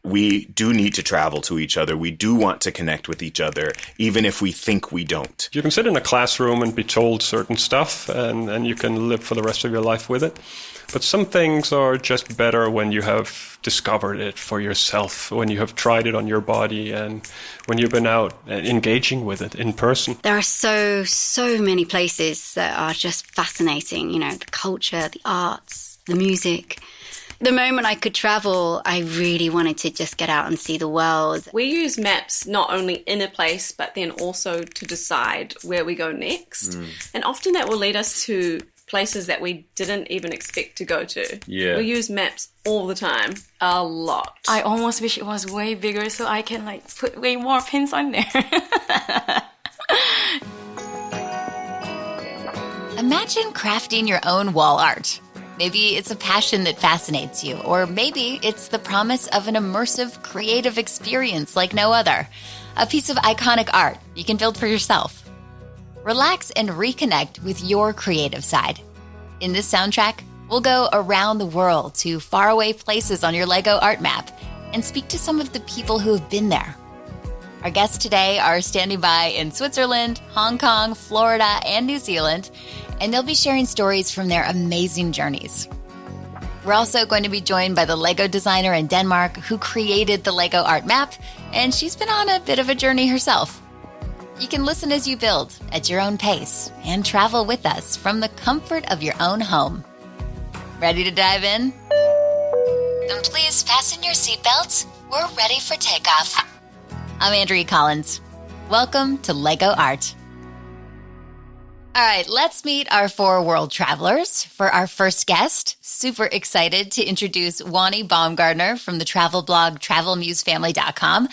we do need to travel to each other. We do want to connect with each other, even if we think we don't. You can sit in a classroom and be told certain stuff, and you can live for the rest of your life with it. But some things are just better when you have discovered it for yourself, when you have tried it on your body, and when you've been out engaging with it in person. There are so many places that are just fascinating. You know, the culture, the arts, the music. The moment I could travel, I really wanted to just get out and see the world. We use maps not only in a place, but then also to decide where we go next. And often that will lead us to places that we didn't even expect to go to. Yeah. We use maps all the time, a lot. I almost wish it was way bigger so I can put way more pins on there. Imagine crafting your own wall art. Maybe it's a passion that fascinates you, or maybe it's the promise of an immersive, creative experience like no other. A piece of iconic art you can build for yourself. Relax and reconnect with your creative side. In this soundtrack, we'll go around the world to faraway places on your LEGO art map and speak to some of the people who have been there. Our guests today are standing by in Switzerland, Hong Kong, Florida, and New Zealand, and they'll be sharing stories from their amazing journeys. We're also going to be joined by the LEGO designer in Denmark who created the LEGO art map, and she's been on a bit of a journey herself. You can listen as you build at your own pace and travel with us from the comfort of your own home. Ready to dive in? Then please fasten your seatbelts. We're ready for takeoff. I'm Andrea Collins. Welcome to LEGO Art. All right, let's meet our 4 world travelers. For our first guest, super excited to introduce Juani Baumgardner from the travel blog travelmusefamily.com.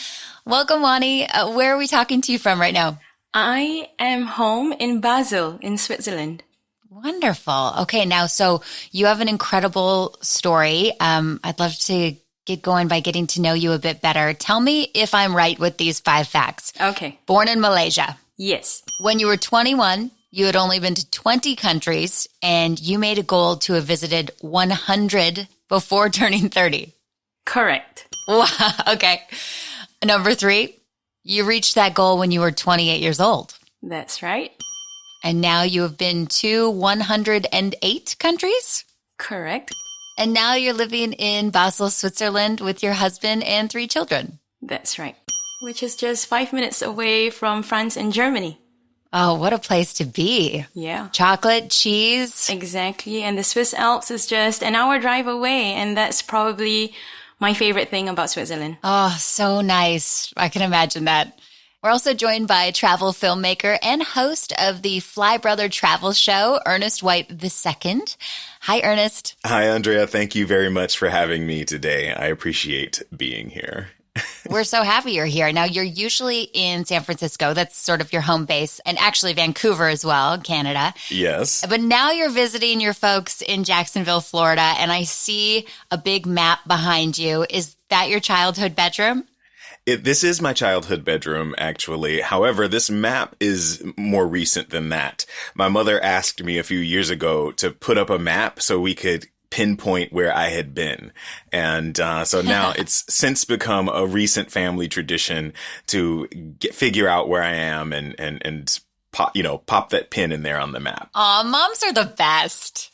Welcome, Juani. Where are we talking to you from right now? I am home in Basel in Switzerland. Wonderful. Okay, now, so you have an incredible story. I'd love to get going by getting to know you a bit better. Tell me if I'm right with these 5 facts. Okay. Born in Malaysia. Yes. When you were 21, you had only been to 20 countries, and you made a goal to have visited 100 before turning 30. Correct. Wow. Okay. Number 3, you reached that goal when you were 28 years old. That's right. And now you have been to 108 countries? Correct. And now you're living in Basel, Switzerland with your husband and 3 children. That's right. Which is just 5 minutes away from France and Germany. Oh, what a place to be. Yeah. Chocolate, cheese. Exactly. And the Swiss Alps is just an hour drive away. And that's probably my favorite thing about Switzerland. Oh, so nice. I can imagine that. We're also joined by travel filmmaker and host of the Fly Brother Travel Show, Ernest White II. Hi, Ernest. Hi, Andrea. Thank you very much for having me today. I appreciate being here. We're so happy you're here. Now, you're usually in San Francisco. That's sort of your home base. And actually Vancouver as well, Canada. Yes. But now you're visiting your folks in Jacksonville, Florida. And I see a big map behind you. Is that your childhood bedroom? This is my childhood bedroom, actually. However, this map is more recent than that. My mother asked me a few years ago to put up a map so we could pinpoint where I had been. And so now it's since become a recent family tradition to figure out where I am and pop that pin in there on the map. Aw, moms are the best.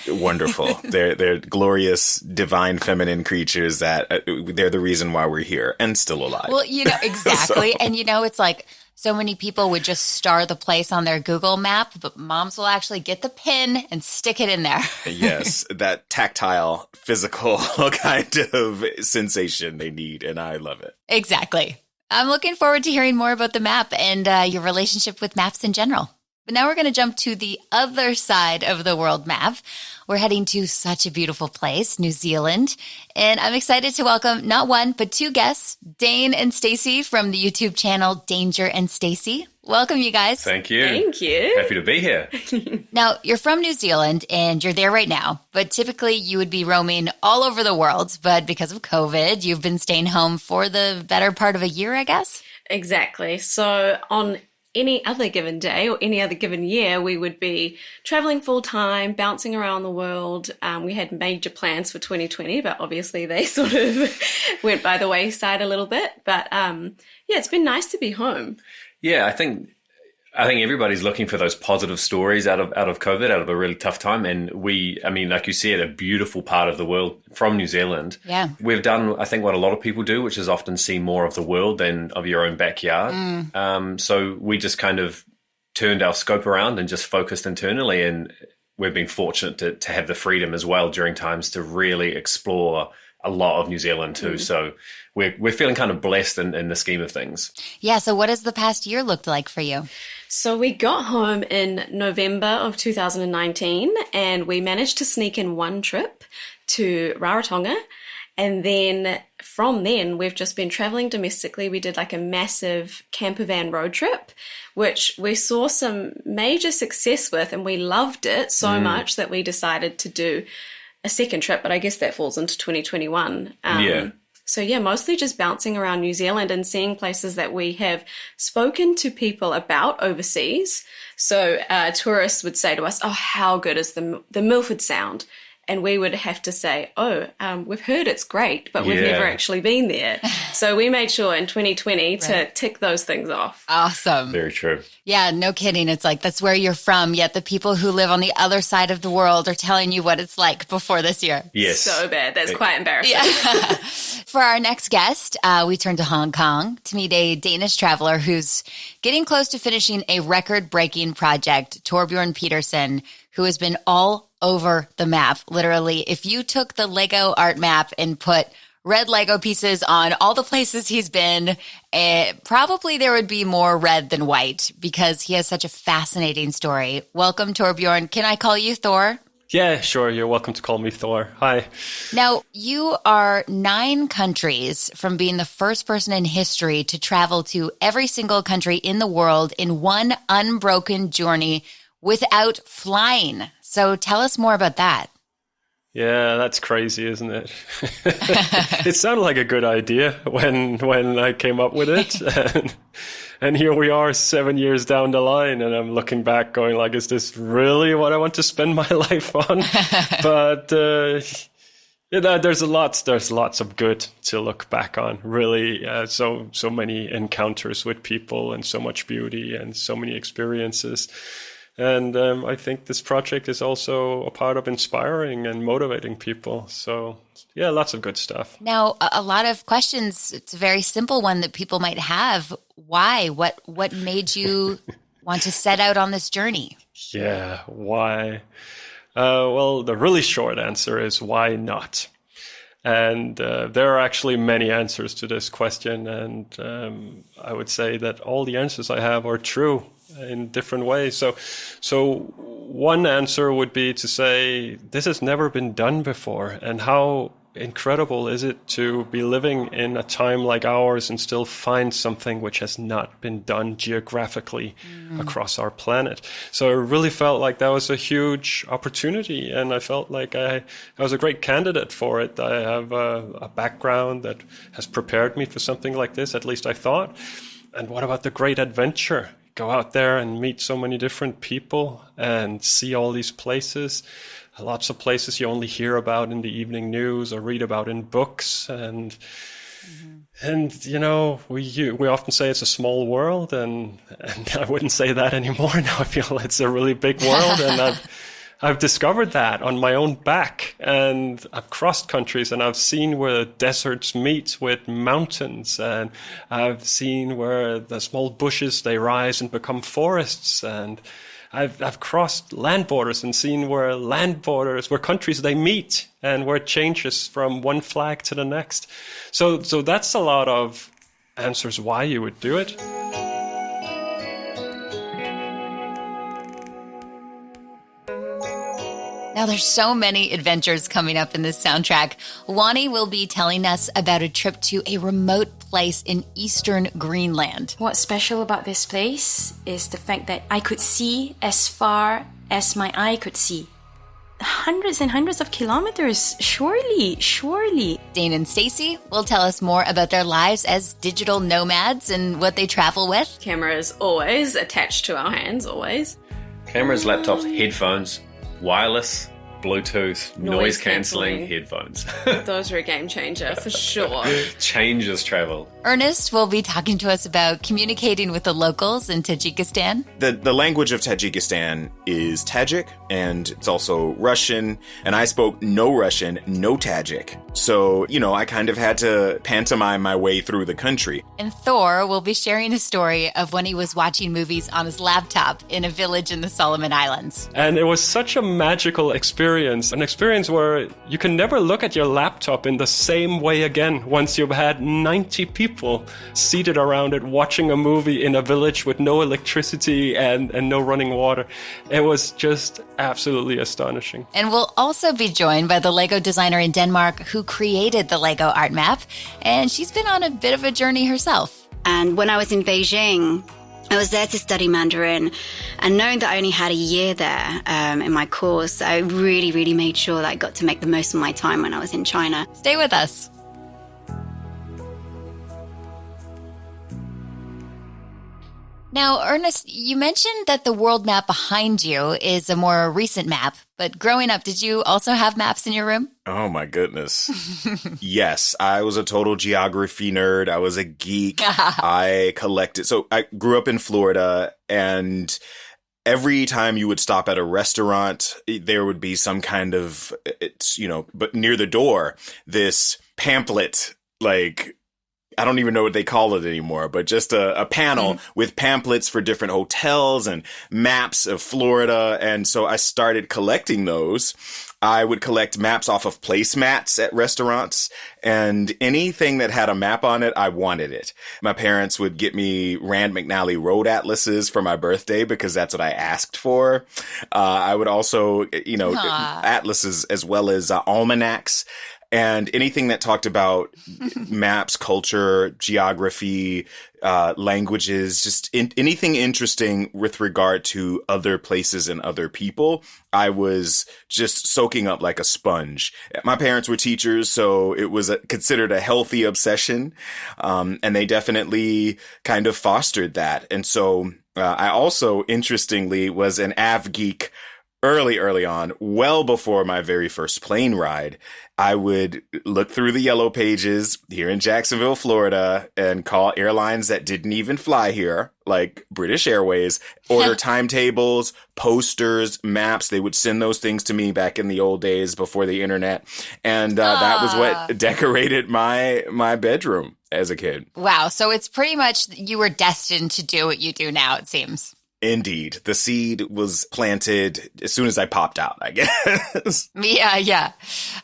Wonderful. They're glorious, divine feminine creatures that they're the reason why we're here and still alive. Well, exactly. And it's like so many people would just star the place on their Google map, but moms will actually get the pin and stick it in there. Yes, that tactile, physical kind of sensation they need, and I love it. Exactly. I'm looking forward to hearing more about the map and your relationship with maps in general. But now we're going to jump to the other side of the world map. We're heading to such a beautiful place, New Zealand. And I'm excited to welcome not one, but 2 guests, Dane and Stacey from the YouTube channel Danger and Stacey. Welcome, you guys. Thank you. Thank you. Happy to be here. Now, you're from New Zealand and you're there right now, but typically you would be roaming all over the world. But because of COVID, you've been staying home for the better part of a year, I guess? Exactly. So on any other given day or any other given year, we would be traveling full time, bouncing around the world. We had major plans for 2020, but obviously they sort of went by the wayside a little bit. But yeah, it's been nice to be home. Yeah, I think everybody's looking for those positive stories out of COVID, out of a really tough time. And like you said, a beautiful part of the world from New Zealand. Yeah. We've done, I think, what a lot of people do, which is often see more of the world than of your own backyard. So we just kind of turned our scope around and just focused internally. And we've been fortunate to have the freedom as well during times to really explore a lot of New Zealand too. So we're feeling kind of blessed in the scheme of things. Yeah. So what has the past year looked like for you? So we got home in November of 2019 and we managed to sneak in one trip to Rarotonga. And then from then, we've just been traveling domestically. We did like a massive camper van road trip, which we saw some major success with, and we loved it so much that we decided to do a second trip, but I guess that falls into 2021. So yeah, mostly just bouncing around New Zealand and seeing places that we have spoken to people about overseas. So tourists would say to us, oh, how good is the Milford Sound? And we would have to say, we've heard it's great, but we've never actually been there. So we made sure in 2020 to tick those things off. Awesome. Very true. Yeah, no kidding. It's like, that's where you're from. Yet the people who live on the other side of the world are telling you what it's like before this year. Yes. So bad. That's quite embarrassing. Yeah. For our next guest, we turn to Hong Kong to meet a Danish traveler who's getting close to finishing a record-breaking project, Torbjorn Peterson, who has been all over the map. Literally, if you took the Lego art map and put red Lego pieces on all the places he's been, probably there would be more red than white because he has such a fascinating story. Welcome, Torbjorn. Can I call you Thor? Yeah, sure. You're welcome to call me Thor. Hi. Now, you are 9 countries from being the first person in history to travel to every single country in the world in one unbroken journey without flying. So tell us more about that. Yeah, that's crazy, isn't it? It sounded like a good idea when I came up with it. And here we are 7 years down the line, and I'm looking back going like, is this really what I want to spend my life on? But there's lots of good to look back on, really. So many encounters with people and so much beauty and so many experiences. And I think this project is also a part of inspiring and motivating people. So, yeah, lots of good stuff. Now, a lot of questions. It's a very simple one that people might have. Why? What made you want to set out on this journey? Yeah, why? Well, the really short answer is why not? And there are actually many answers to this question. And I would say that all the answers I have are true in different ways. So one answer would be to say, this has never been done before. And how incredible is it to be living in a time like ours and still find something which has not been done geographically across our planet. So I really felt like that was a huge opportunity, and I felt like I was a great candidate for it. I have a background that has prepared me for something like this, at least I thought. And what about the great adventure? Go out there and meet so many different people and see all these places. Lots of places you only hear about in the evening news or read about in books. And you know, we often say it's a small world, and I wouldn't say that anymore. Now I feel it's a really big world, and I've discovered that on my own back, and I've crossed countries, and I've seen where deserts meet with mountains, and I've seen where the small bushes, they rise and become forests, and I've crossed land borders and seen where countries they meet, and where it changes from one flag to the next. So that's a lot of answers why you would do it. Now, there's so many adventures coming up in this soundtrack. Juani will be telling us about a trip to a remote place in eastern Greenland. What's special about this place is the fact that I could see as far as my eye could see. hundreds and hundreds of kilometers. Surely. Dane and Stacy will tell us more about their lives as digital nomads and what they travel with. Cameras always attached to our hands, always. Cameras, laptops, headphones, wireless, Bluetooth, noise cancelling headphones. Those are a game changer for sure. Changes travel. Ernest will be talking to us about communicating with the locals in Tajikistan. The language of Tajikistan is Tajik, and it's also Russian, and I spoke no Russian, no Tajik. So, I kind of had to pantomime my way through the country. And Thor will be sharing a story of when he was watching movies on his laptop in a village in the Solomon Islands. And it was such a magical experience, an experience where you can never look at your laptop in the same way again once you've had 90 people seated around it watching a movie in a village with no electricity and no running water. It was just absolutely astonishing. And we'll also be joined by the Lego designer in Denmark who created the Lego art map, and she's been on a bit of a journey herself. And when I was in Beijing, I was there to study Mandarin, and knowing that I only had a year there in my course, I really, really made sure that I got to make the most of my time when I was in China. Stay with us. Now, Ernest, you mentioned that the world map behind you is a more recent map, but growing up, did you also have maps in your room? Oh, my goodness. Yes, I was a total geography nerd. I was a geek. I collected. So I grew up in Florida, and every time you would stop at a restaurant, there would be some kind of, but near the door, this pamphlet, I don't even know what they call it anymore, but just a panel with pamphlets for different hotels and maps of Florida. And so I started collecting those. I would collect maps off of placemats at restaurants, and anything that had a map on it, I wanted it. My parents would get me Rand McNally road atlases for my birthday because that's what I asked for. I would also, atlases as well as almanacs. And anything that talked about maps, culture, geography, languages, just anything interesting with regard to other places and other people, I was just soaking up like a sponge. My parents were teachers, so it was considered a healthy obsession. And they definitely kind of fostered that. And so I also, interestingly, was an av geek early on, well before my very first plane ride. I would look through the yellow pages here in Jacksonville, Florida, and call airlines that didn't even fly here, like British Airways, order timetables, posters, maps. They would send those things to me back in the old days before the internet. And that was what decorated my bedroom as a kid. Wow. So it's pretty much you were destined to do what you do now, it seems. Indeed. The seed was planted as soon as I popped out, I guess. Yeah.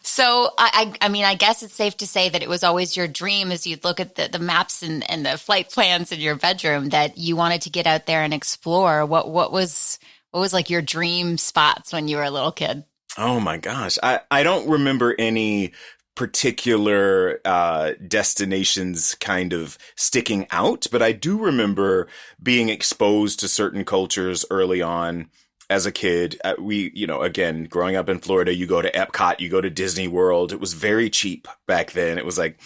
So, I guess it's safe to say that it was always your dream as you'd look at the maps and the flight plans in your bedroom that you wanted to get out there and explore. What was like your dream spots when you were a little kid? Oh my gosh. I don't remember any particular destinations kind of sticking out, but I do remember being exposed to certain cultures early on as a kid. Again, growing up in Florida, you go to Epcot, you go to Disney World. It was very cheap back then. It was like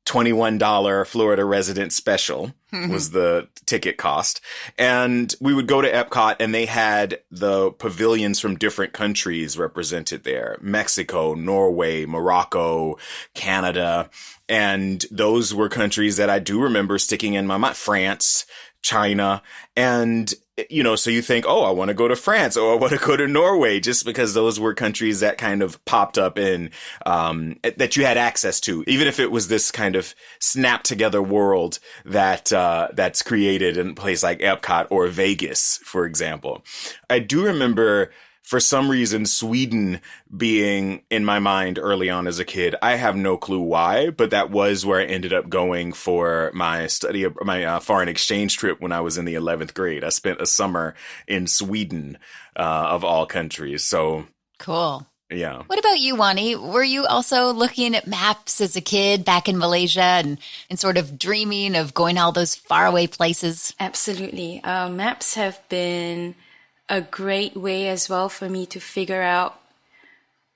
$21 Florida resident special was the ticket cost. And we would go to Epcot, and they had the pavilions from different countries represented there. Mexico, Norway, Morocco, Canada. And those were countries that I do remember sticking in my mind. France, China. And, so you think, I want to go to France, or I want to go to Norway, just because those were countries that kind of popped up in, that you had access to, even if it was this kind of snap together world that's created in a place like Epcot or Vegas, for example. I do remember, for some reason, Sweden being in my mind early on as a kid. I have no clue why, but that was where I ended up going for my foreign exchange trip when I was in the 11th grade. I spent a summer in Sweden, of all countries. So cool. Yeah. What about you, Juani? Were you also looking at maps as a kid back in Malaysia and sort of dreaming of going to all those faraway places? Absolutely. Maps have been a great way as well for me to figure out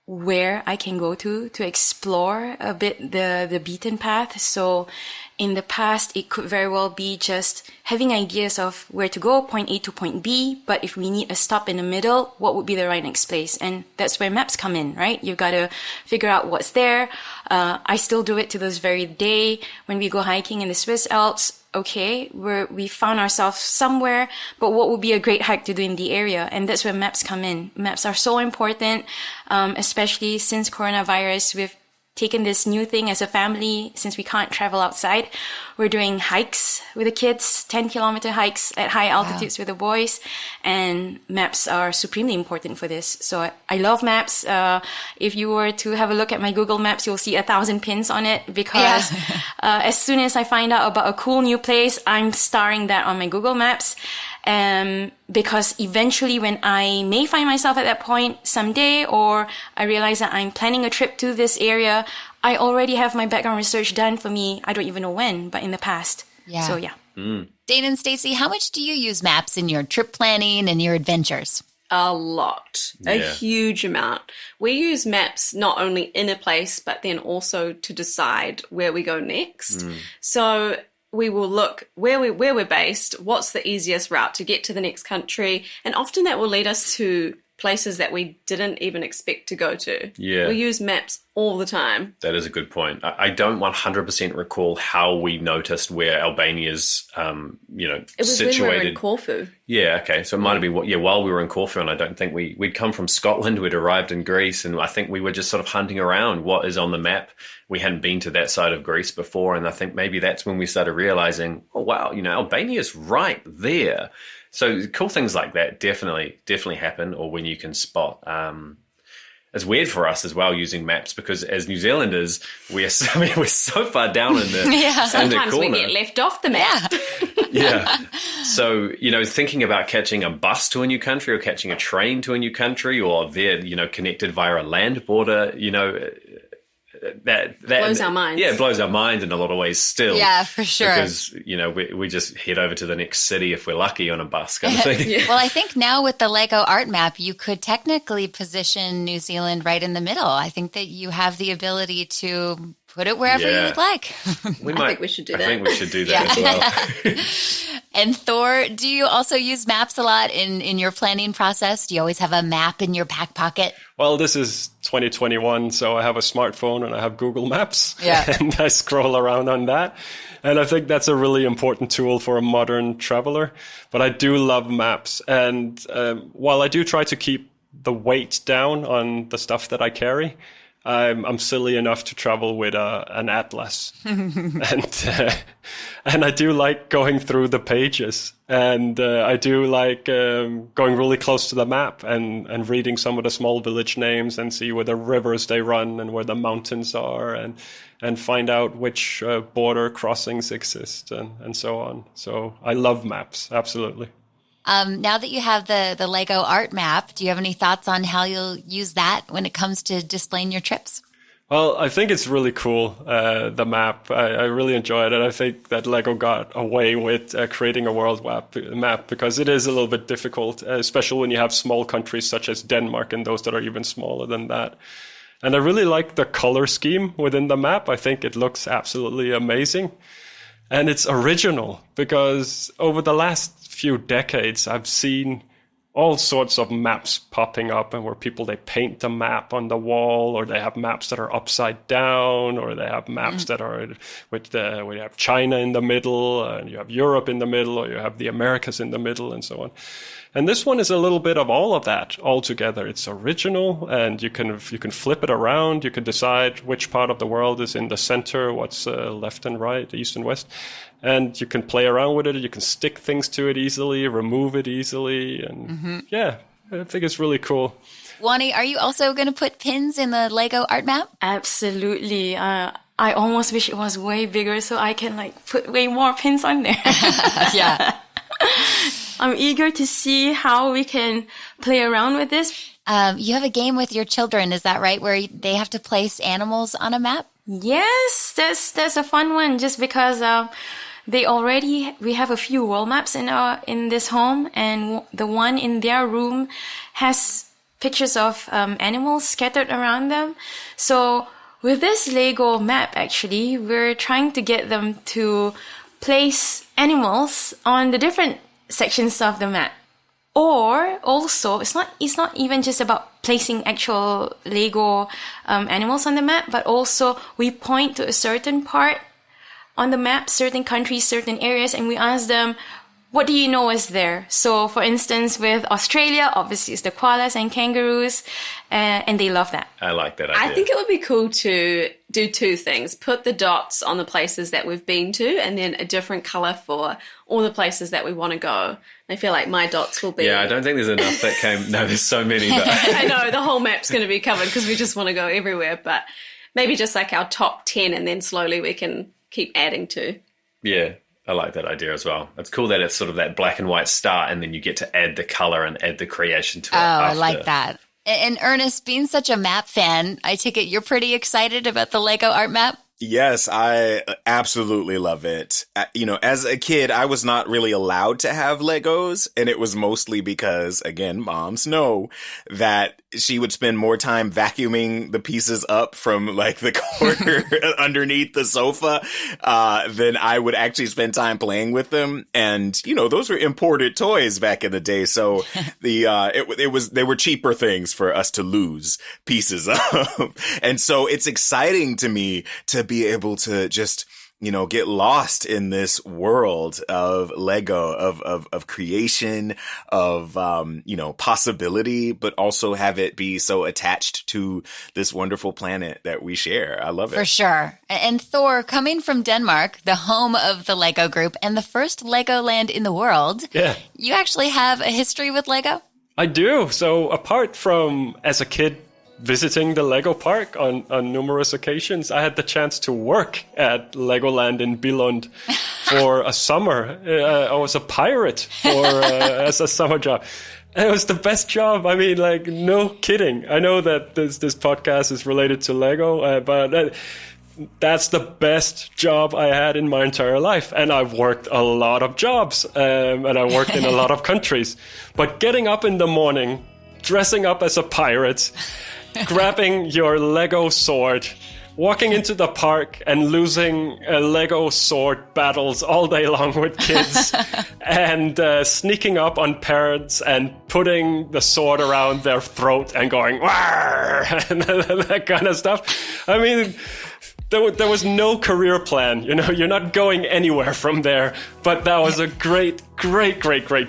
where I can go to explore a bit the beaten path. So in the past, it could very well be just having ideas of where to go, point A to point B. But if we need a stop in the middle, what would be the right next place? And that's where maps come in, right? You've got to figure out what's there. I still do it to this very day when we go hiking in the Swiss Alps. Okay, we found ourselves somewhere, but what would be a great hike to do in the area? And that's where maps come in. Maps are so important, especially since coronavirus. We've taken this new thing as a family. Since we can't travel outside, we're doing hikes with the kids, 10-kilometer hikes at high altitudes with the boys, and maps are supremely important for this. So I love maps. If you were to have a look at my Google Maps, you'll see 1,000 pins on it, because as soon as I find out about a cool new place, I'm starring that on my Google Maps. Because eventually when I may find myself at that point someday, or I realize that I'm planning a trip to this area, I already have my background research done for me. I don't even know when, but in the past. Yeah. So yeah. Dane and Stacey, how much do you use maps in your trip planning and your adventures? A lot, a huge amount. We use maps not only in a place, but then also to decide where we go next. So we will look where we're based, what's the easiest route to get to the next country, and often that will lead us to places that we didn't even expect to go to. Yeah. We use maps all the time. That is a good point. I don't 100% recall how we noticed where Albania's, It was situated. when we were in Corfu. Yeah, okay. So it might have been, while we were in Corfu, and I don't think we'd come from Scotland, we'd arrived in Greece, and I think we were just sort of hunting around what is on the map. We hadn't been to that side of Greece before, and I think maybe that's when we started realizing, oh, wow, Albania's right there. So cool things like that definitely happen, or when you can spot. It's weird for us as well using maps, because as New Zealanders, we're so far down in the Sometimes corner. we get left off the map. Yeah. So, thinking about catching a bus to a new country, or catching a train to a new country, or they're, connected via a land border, that blows our minds. Yeah, it blows our mind in a lot of ways still. Yeah, for sure. Because, we just head over to the next city if we're lucky on a bus kind of thing. Well, I think now with the Lego art map, you could technically position New Zealand right in the middle. I think that you have the ability to put it wherever you would like. I think we should do that. I think we should do that as well. And Thor, do you also use maps a lot in your planning process? Do you always have a map in your back pocket? Well, this is 2021, so I have a smartphone and I have Google Maps. Yeah. And I scroll around on that. And I think that's a really important tool for a modern traveler. But I do love maps. And while I do try to keep the weight down on the stuff that I carry, I'm silly enough to travel with an atlas. And I do like going through the pages. And I do like going really close to the map and reading some of the small village names and see where the rivers they run and where the mountains are, and find out which border crossings exist and so on. So I love maps, absolutely. Now that you have the Lego art map, do you have any thoughts on how you'll use that when it comes to displaying your trips? Well, I think it's really cool, the map. I really enjoyed it. I think that Lego got away with creating a world map because it is a little bit difficult, especially when you have small countries such as Denmark and those that are even smaller than that. And I really like the color scheme within the map. I think it looks absolutely amazing. And it's original because over the last few decades, I've seen all sorts of maps popping up, and where people, they paint the map on the wall, or they have maps that are upside down, or they have maps that are where you have China in the middle, and you have Europe in the middle, or you have the Americas in the middle, and so on. And this one is a little bit of all of that all together. It's original, and you can flip it around. You can decide which part of the world is in the center, what's left and right, east and west. And you can play around with it. You can stick things to it easily, remove it easily. And yeah, I think it's really cool. Juani, are you also going to put pins in the Lego art map? Absolutely. I almost wish it was way bigger so I can put way more pins on there. Yeah. I'm eager to see how we can play around with this. You have a game with your children, is that right, where they have to place animals on a map? Yes, that's a fun one, just because we have a few world maps in this home, and the one in their room has pictures of animals scattered around them. So with this Lego map, actually, we're trying to get them to place animals on the different sections of the map. Or also, it's not even just about placing actual Lego animals on the map, but also we point to a certain part on the map, certain countries, certain areas, and we ask them, what do you know is there? So, for instance, with Australia, obviously it's the koalas and kangaroos, and they love that. I like that idea. I think it would be cool to do two things. Put the dots on the places that we've been to, and then a different colour for all the places that we want to go. I feel like my dots will be... Yeah, I don't think there's enough that came... No, there's so many. But... I know, the whole map's going to be covered because we just want to go everywhere, but maybe just like our top 10, and then slowly we can keep adding to. Yeah. I like that idea as well. It's cool that it's sort of that black and white start, and then you get to add the color and add the creation to it. I like that. And Ernest, being such a map fan, I take it you're pretty excited about the Lego art map? Yes, I absolutely love it. As a kid, I was not really allowed to have Legos, and it was mostly because, again, moms know that she would spend more time vacuuming the pieces up from like the corner underneath the sofa than I would actually spend time playing with them. And, those were imported toys back in the day. So they were cheaper things for us to lose pieces of. And so it's exciting to me to be able to just, get lost in this world of Lego, of creation, of, possibility, but also have it be so attached to this wonderful planet that we share. I love it. For sure. And Thor, coming from Denmark, the home of the Lego group and the first Lego land in the world, you actually have a history with Lego? I do. So apart from, as a kid, visiting the Lego park on numerous occasions, I had the chance to work at Legoland in Billund for a summer. I was a pirate as a summer job. And it was the best job. I mean, like, no kidding. I know that this podcast is related to Lego, but that's the best job I had in my entire life. And I've worked a lot of jobs, and I worked in a lot of countries. But getting up in the morning, dressing up as a pirate, grabbing your Lego sword, walking into the park and losing Lego sword battles all day long with kids, and sneaking up on parents and putting the sword around their throat and going, "Warr!" and that kind of stuff. I mean, there was no career plan. You're not going anywhere from there. But that was a great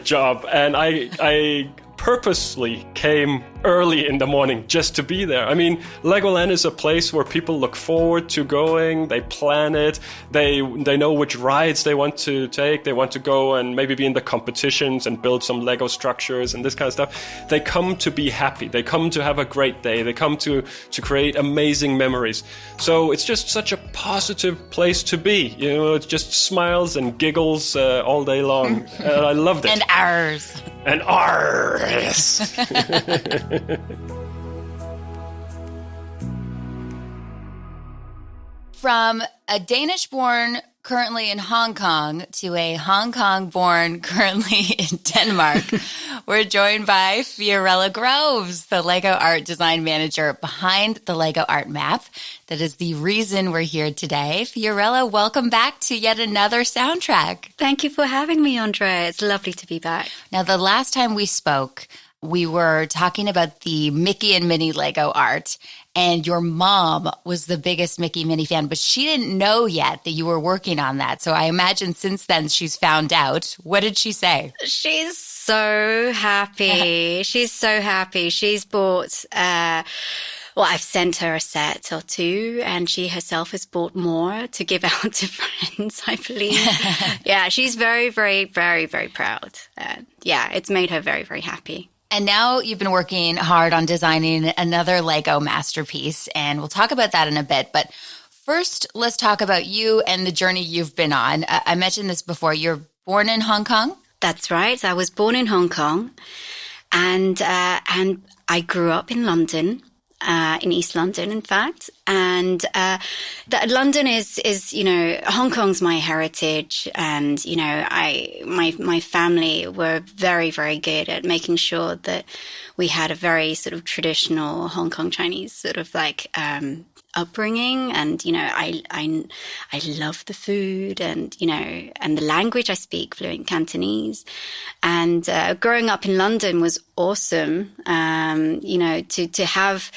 job. And I purposely came early in the morning just to be there. I mean, Legoland is a place where people look forward to going. They plan it. They know which rides they want to take. They want to go and maybe be in the competitions and build some Lego structures and this kind of stuff. They come to be happy. They come to have a great day. They come to create amazing memories. So it's just such a positive place to be. It's just smiles and giggles all day long. And I loved it. And ours. And ours. From a Danish-born currently in Hong Kong to a Hong Kong-born currently in Denmark, we're joined by Fiorella Groves, the Lego art design manager behind the Lego art map. That is the reason we're here today. Fiorella, welcome back to yet another soundtrack. Thank you for having me, Andrea. It's lovely to be back. Now, the last time we spoke, we were talking about the Mickey and Minnie Lego art, and your mom was the biggest Mickey Minnie fan, but she didn't know yet that you were working on that. So I imagine since then she's found out. What did she say? She's so happy. She's so happy. She's bought... I've sent her a set or two, and she herself has bought more to give out to friends, I believe. Yeah, she's very, very, very, very proud. It's made her very, very happy. And now you've been working hard on designing another Lego masterpiece, and we'll talk about that in a bit. But first, let's talk about you and the journey you've been on. I mentioned this before. You're born in Hong Kong? That's right. I was born in Hong Kong, and I grew up in London. in East London, in fact. And London is, you know, Hong Kong's my heritage. And, you know, my family were very, very good at making sure that we had a very sort of traditional Hong Kong Chinese sort of like upbringing. And, you know, I love the food and, you know, and the language. I speak fluent Cantonese. And growing up in London was awesome, you know, to have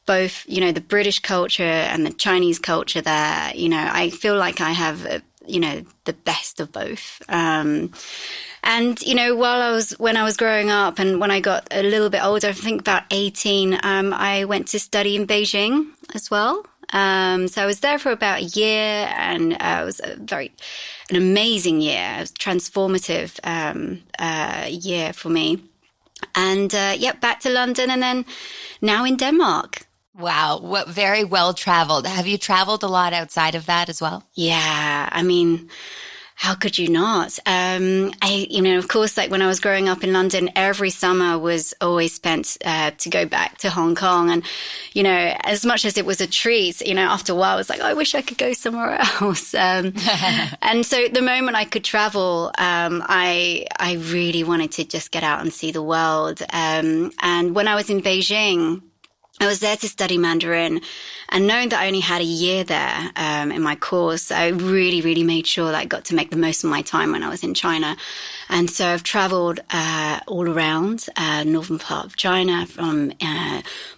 both, you know, the British culture and the Chinese culture there. You know, I feel like I have, you know, the best of both. And, you know, when I was growing up and when I got a little bit older, I think about 18, I went to study in Beijing as well. So I was there for about a year, and it was an amazing year. It was a transformative year for me. And back to London, and then now in Denmark. Wow, what very well traveled. Have you traveled a lot outside of that as well? Yeah, I mean, how could you not? You know, of course, like when I was growing up in London, every summer was always spent to go back to Hong Kong. And, you know, as much as it was a treat, you know, after a while, I was like, oh, I wish I could go somewhere else. And so the moment I could travel, I really wanted to just get out and see the world. And when I was in Beijing, I was there to study Mandarin, and knowing that I only had a year there in my course, I really, really made sure that I got to make the most of my time when I was in China. And so I've traveled all around northern part of China, from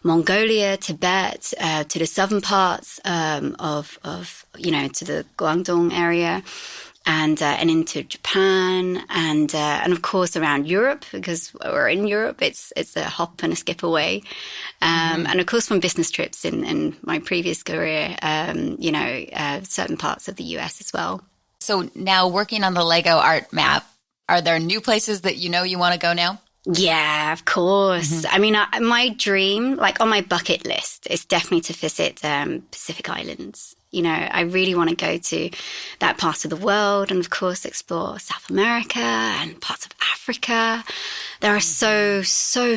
Mongolia, Tibet, to the southern parts of you know, to the Guangdong area. And into Japan, and of course around Europe, because we're in Europe. It's a hop and a skip away, and of course from business trips in my previous career, you know, certain parts of the US as well. So now working on the Lego art map, are there new places that you know you want to go now? Yeah, of course. I mean, my dream, like on my bucket list, is definitely to visit Pacific Islands. You know, I really want to go to that part of the world, and of course explore South America and parts of Africa. There are so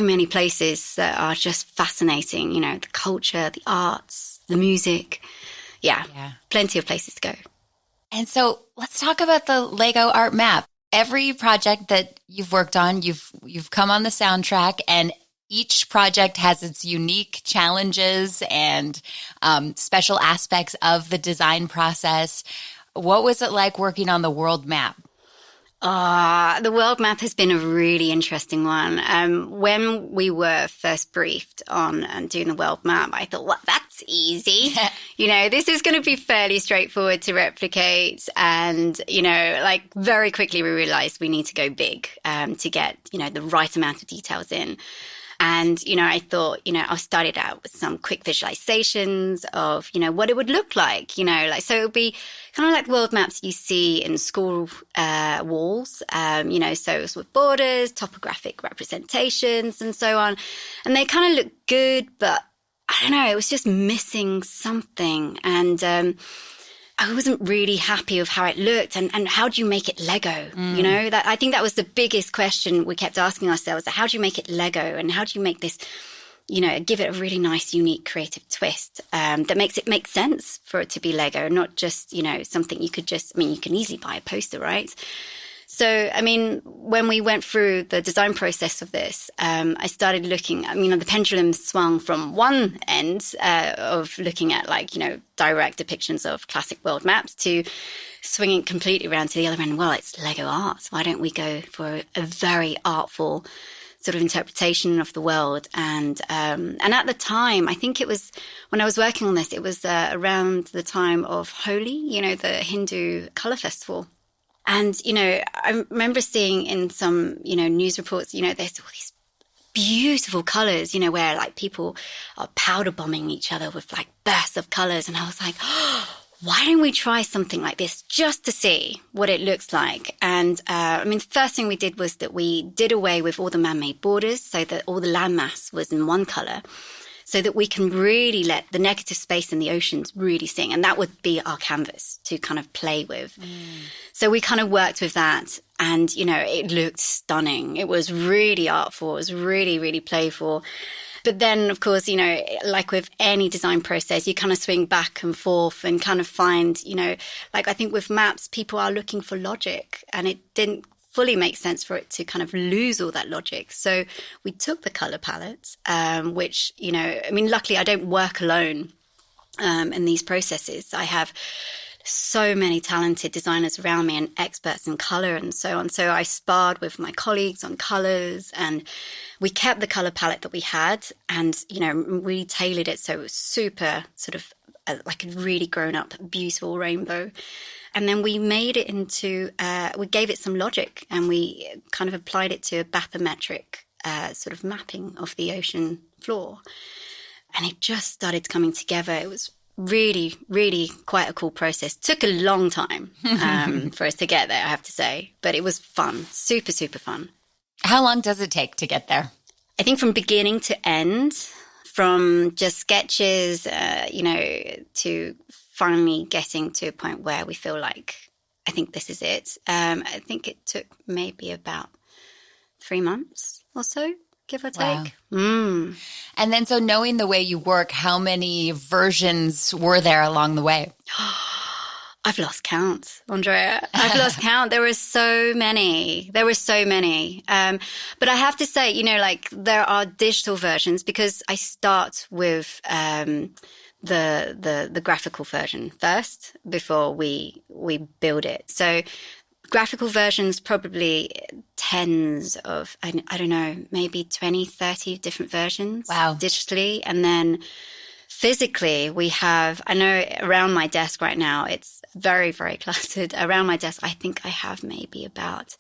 many places that are just fascinating. You know, the culture, the arts, the music. Yeah, plenty of places to go. And so let's talk about the Lego art map. Every project that you've worked on, you've come on the soundtrack, and each project has its unique challenges and special aspects of the design process. What was it like working on the world map? The world map has been a really interesting one. When we were first briefed on doing the world map, I thought, well, that's easy. You know, this is going to be fairly straightforward to replicate. And, you know, like very quickly we realized we need to go big to get, you know, the right amount of details in. And, you know, I thought, you know, I started out with some quick visualizations of, you know, what it would look like, you know, like, so it would be kind of like world maps you see in school walls, you know, so it was with borders, topographic representations and so on. And they kind of look good, but I don't know, it was just missing something. And I wasn't really happy with how it looked, and how do you make it Lego? You know, that I think that was the biggest question we kept asking ourselves: how do you make it Lego, and how do you make this, you know, give it a really nice, unique, creative twist that makes it make sense for it to be Lego, not just, you know, something you could just. I mean, you can easily buy a poster, right? So, I mean, when we went through the design process of this, I started looking, I mean, the pendulum swung from one end of looking at, like, you know, direct depictions of classic world maps to swinging completely around to the other end. Well, it's Lego art. Why don't we go for a very artful sort of interpretation of the world? And at the time, I think it was when I was working on this, it was around the time of Holi, you know, the Hindu color festival. And, you know, I remember seeing in some, you know, news reports, you know, there's all these beautiful colors, you know, where like people are powder bombing each other with like bursts of colors. And I was like, oh, why don't we try something like this just to see what it looks like? And I mean, the first thing we did was that we did away with all the man-made borders so that all the landmass was in one color, so that we can really let the negative space in the oceans really sing. And that would be our canvas to kind of play with. So we kind of worked with that, and, you know, it looked stunning. It was really artful. It was really, really playful. But then, of course, you know, like with any design process, you kind of swing back and forth and kind of find, you know, like I think with maps, people are looking for logic, and it didn't fully make sense for it to kind of lose all that logic. So we took the color palette, which, you know, I mean, luckily I don't work alone in these processes. I have so many talented designers around me and experts in color and so on. So I sparred with my colleagues on colors, and we kept the color palette that we had and, you know, really tailored it so it was super sort of like a really grown up, beautiful rainbow. And then we made it into, we gave it some logic, and we kind of applied it to a bathymetric sort of mapping of the ocean floor. And it just started coming together. It was really, really quite a cool process. Took a long time for us to get there, I have to say. But it was fun, super, super fun. How long does it take to get there? I think from beginning to end, from just sketches, you know, to finally getting to a point where we feel like, I think this is it. I think it took maybe about 3 months or so, give or take. Wow. And then, so knowing the way you work, how many versions were there along the way? I've lost count, Andrea. I've lost count. There were so many. But I have to say, you know, like there are digital versions, because I start with the graphical version first before we build it. So graphical versions, probably tens of, I don't know, maybe 20, 30 different versions. Wow. Digitally. And then physically, we have, I know around my desk right now, it's very, very clustered. Around my desk, I think I have maybe about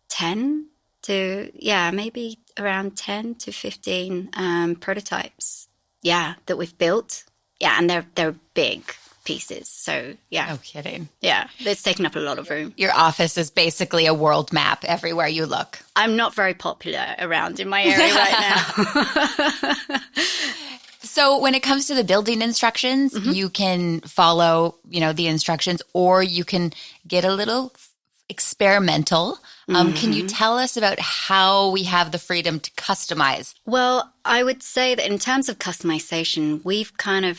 10 to, maybe around 10 to 15 prototypes. Yeah, that we've built. Yeah, and they're big pieces. So, yeah. No kidding. Yeah, it's taken up a lot of room. Your office is basically a world map everywhere you look. I'm not very popular around in my area right now. So when it comes to the building instructions, you can follow, you know, the instructions, or you can get a little experimental. Can you tell us about how we have the freedom to customize? Well, I would say that in terms of customization,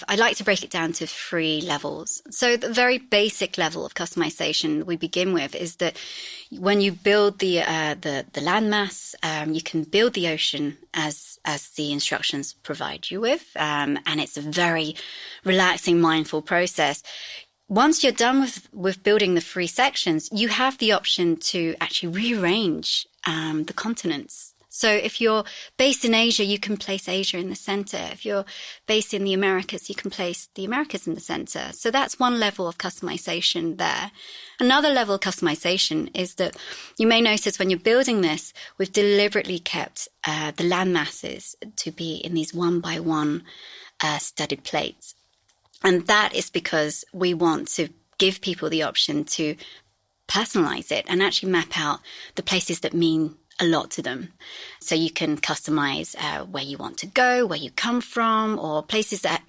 I like to break it down to 3 levels. So the very basic level of customization we begin with is that when you build the landmass, you can build the ocean as the instructions provide you with. And it's a very relaxing, mindful process. Once you're done with building the 3 sections, you have the option to actually rearrange the continents. So if you're based in Asia, you can place Asia in the center. If you're based in the Americas, you can place the Americas in the center. So that's one level of customization there. Another level of customization is that you may notice when you're building this, we've deliberately kept the land masses to be in these 1x1 studded plates. And that is because we want to give people the option to personalize it and actually map out the places that mean a lot to them. So you can customize where you want to go, where you come from, or places that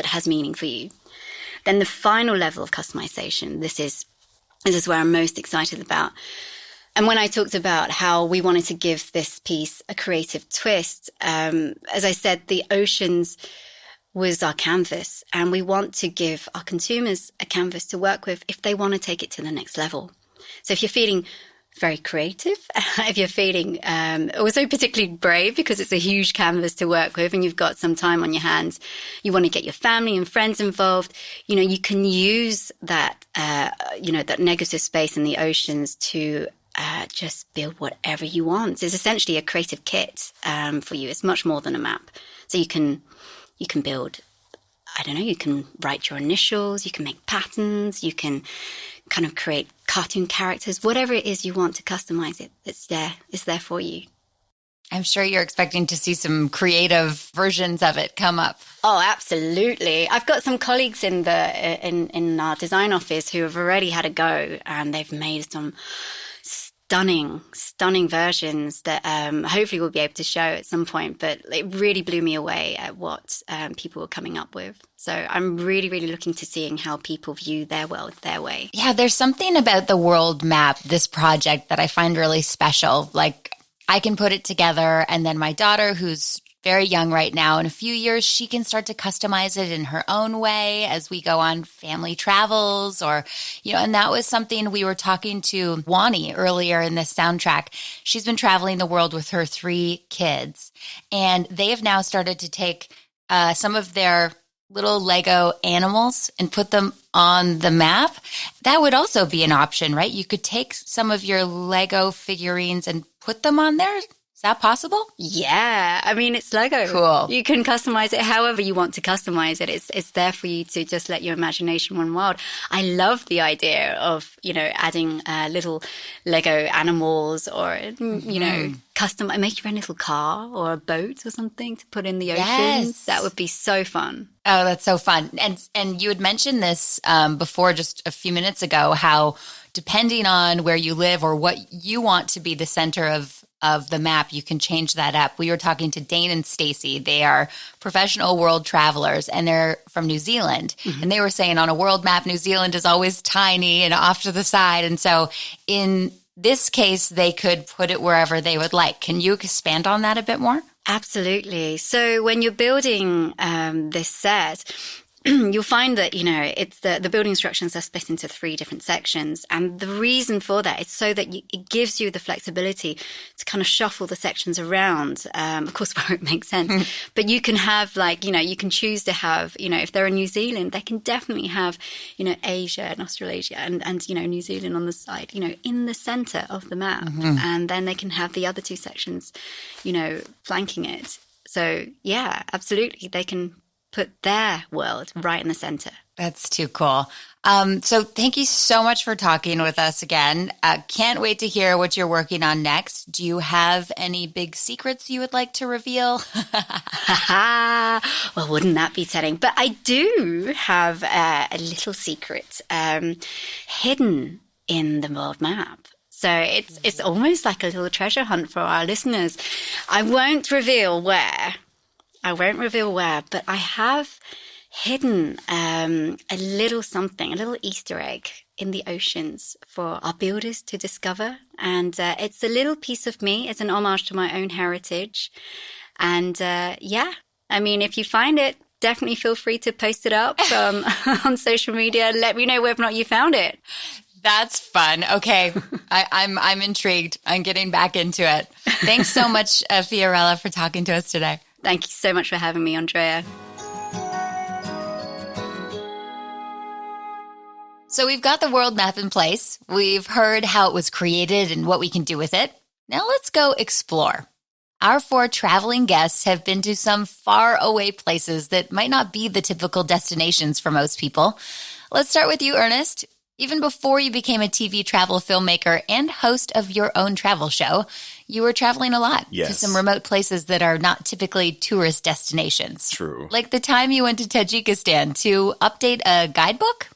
has meaning for you. Then the final level of customization, this is where I'm most excited about. And when I talked about how we wanted to give this piece a creative twist, as I said, the oceans was our canvas, and we want to give our consumers a canvas to work with if they want to take it to the next level. So if you're feeling very creative, if you're feeling also particularly brave because it's a huge canvas to work with and you've got some time on your hands, you want to get your family and friends involved, you know, you can use that, that negative space in the oceans to just build whatever you want. It's essentially a creative kit for you. It's much more than a map. So you can build, you can write your initials, you can make patterns, you can kind of create cartoon characters, whatever it is you want to customize it, it's there for you. I'm sure you're expecting to see some creative versions of it come up. Oh, absolutely. I've got some colleagues in our design office who have already had a go, and they've made some stunning versions that hopefully we'll be able to show at some point. But it really blew me away at what people were coming up with. So I'm really, really looking to seeing how people view their world their way. Yeah, there's something about the world map, this project, that I find really special. Like, I can put it together, and then my daughter, who's very young right now. In a few years, she can start to customize it in her own way as we go on family travels or, and that was something we were talking to Juani earlier in this soundtrack. She's been traveling the world with her 3 kids, and they have now started to take some of their little Lego animals and put them on the map. That would also be an option, right? You could take some of your Lego figurines and put them on there. Is that possible? Yeah. I mean, it's Lego. Cool. You can customize it however you want to customize it. It's there for you to just let your imagination run wild. I love the idea of, adding little Lego animals or, make your own little car or a boat or something to put in the ocean. Yes. That would be so fun. Oh, that's so fun. And you had mentioned this before just a few minutes ago, how depending on where you live or what you want to be the center of the map, you can change that up. We were talking to Dane and Stacy. They are professional world travelers, and they're from New Zealand. Mm-hmm. And they were saying on a world map, New Zealand is always tiny and off to the side. And so in this case, they could put it wherever they would like. Can you expand on that a bit more? Absolutely. So when you're building this set, you'll find that, it's the building instructions are split into 3 different sections. And the reason for that is so that it gives you the flexibility to kind of shuffle the sections around, of course, where it makes sense. But you can have you can choose to have, if they're in New Zealand, they can definitely have, Asia and Australasia and New Zealand on the side, in the center of the map. Mm-hmm. And then they can have the other 2 sections, flanking it. So, yeah, absolutely. They can put their world right in the center. That's too cool. So thank you so much for talking with us again. Can't wait to hear what you're working on next. Do you have any big secrets you would like to reveal? Well, wouldn't that be telling? But I do have a little secret hidden in the world map. So it's almost like a little treasure hunt for our listeners. I won't reveal where, but I have hidden a little something, a little Easter egg in the oceans for our builders to discover. And it's a little piece of me. It's an homage to my own heritage. And if you find it, definitely feel free to post it up on social media. Let me know whether or not you found it. That's fun. Okay. I'm intrigued. I'm getting back into it. Thanks so much, Fiorella, for talking to us today. Thank you so much for having me, Andrea. So we've got the world map in place. We've heard how it was created and what we can do with it. Now let's go explore. Our 4 traveling guests have been to some far away places that might not be the typical destinations for most people. Let's start with you, Ernest. Even before you became a TV travel filmmaker and host of your own travel show, you were traveling a lot to some remote places that are not typically tourist destinations. True. Like the time you went to Tajikistan to update a guidebook?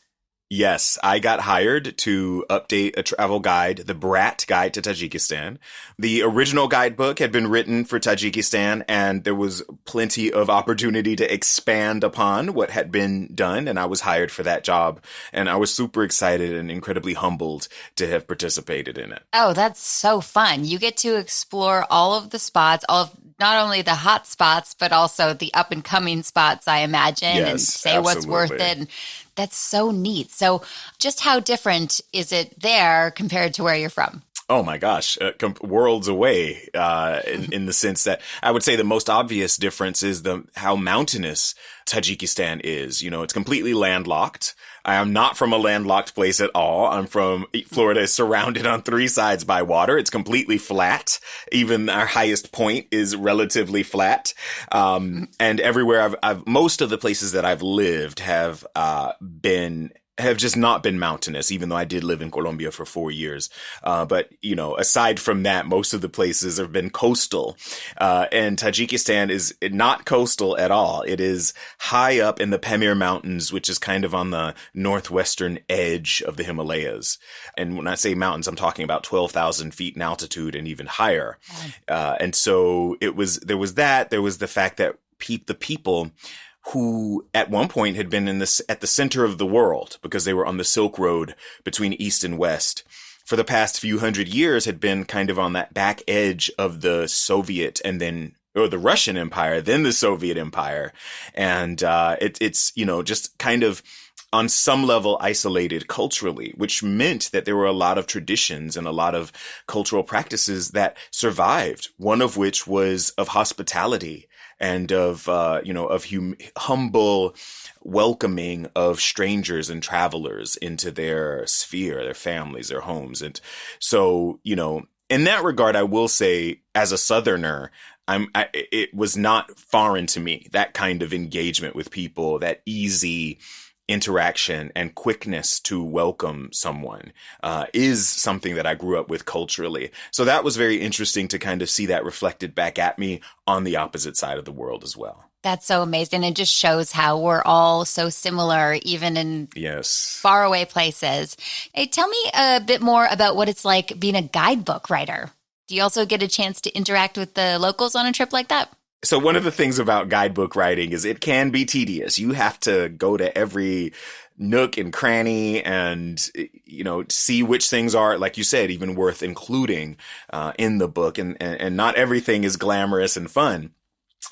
Yes, I got hired to update a travel guide, the Brat Guide to Tajikistan. The original guidebook had been written for Tajikistan, and there was plenty of opportunity to expand upon what had been done, and I was hired for that job. And I was super excited and incredibly humbled to have participated in it. Oh, that's so fun. You get to explore all of the spots, all of not only the hot spots, but also the up-and-coming spots, I imagine, yes, and say absolutely. What's worth it. And that's so neat. So just how different is it there compared to where you're from? Oh my gosh, worlds away, in the sense that I would say the most obvious difference is how mountainous Tajikistan is. It's completely landlocked. I am not from a landlocked place at all. I'm from Florida, is surrounded on 3 sides by water. It's completely flat. Even our highest point is relatively flat. And everywhere most of the places that I've lived have just not been mountainous, even though I did live in Colombia for 4 years. But, aside from that, most of the places have been coastal. And Tajikistan is not coastal at all. It is high up in the Pamir Mountains, which is kind of on the northwestern edge of the Himalayas. And when I say mountains, I'm talking about 12,000 feet in altitude and even higher. And so there was the fact that the people who at one point had been at the center of the world because they were on the Silk Road between East and West, for the past few hundred years had been kind of on that back edge of the Soviet and then or the Russian Empire, then the Soviet Empire. And it's, just kind of on some level isolated culturally, which meant that there were a lot of traditions and a lot of cultural practices that survived, one of which was of hospitality and of humble welcoming of strangers and travelers into their sphere, their families, their homes. And so, in that regard, I will say, as a Southerner, it was not foreign to me, that kind of engagement with people, that easy interaction and quickness to welcome someone is something that I grew up with culturally. So that was very interesting to kind of see that reflected back at me on the opposite side of the world as well. That's so amazing. It just shows how we're all so similar, even in faraway places. Hey, tell me a bit more about what it's like being a guidebook writer. Do you also get a chance to interact with the locals on a trip like that? So one of the things about guidebook writing is it can be tedious. You have to go to every nook and cranny and, see which things are, like you said, even worth including in the book. And not everything is glamorous and fun.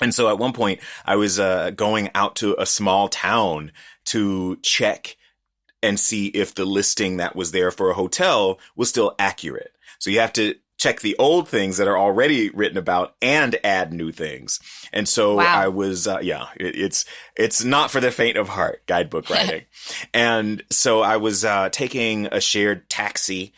And so at one point I was going out to a small town to check and see if the listing that was there for a hotel was still accurate. So you have to check the old things that are already written about and add new things. And so I was, it's not for the faint of heart, guidebook writing. And so I was taking a shared taxi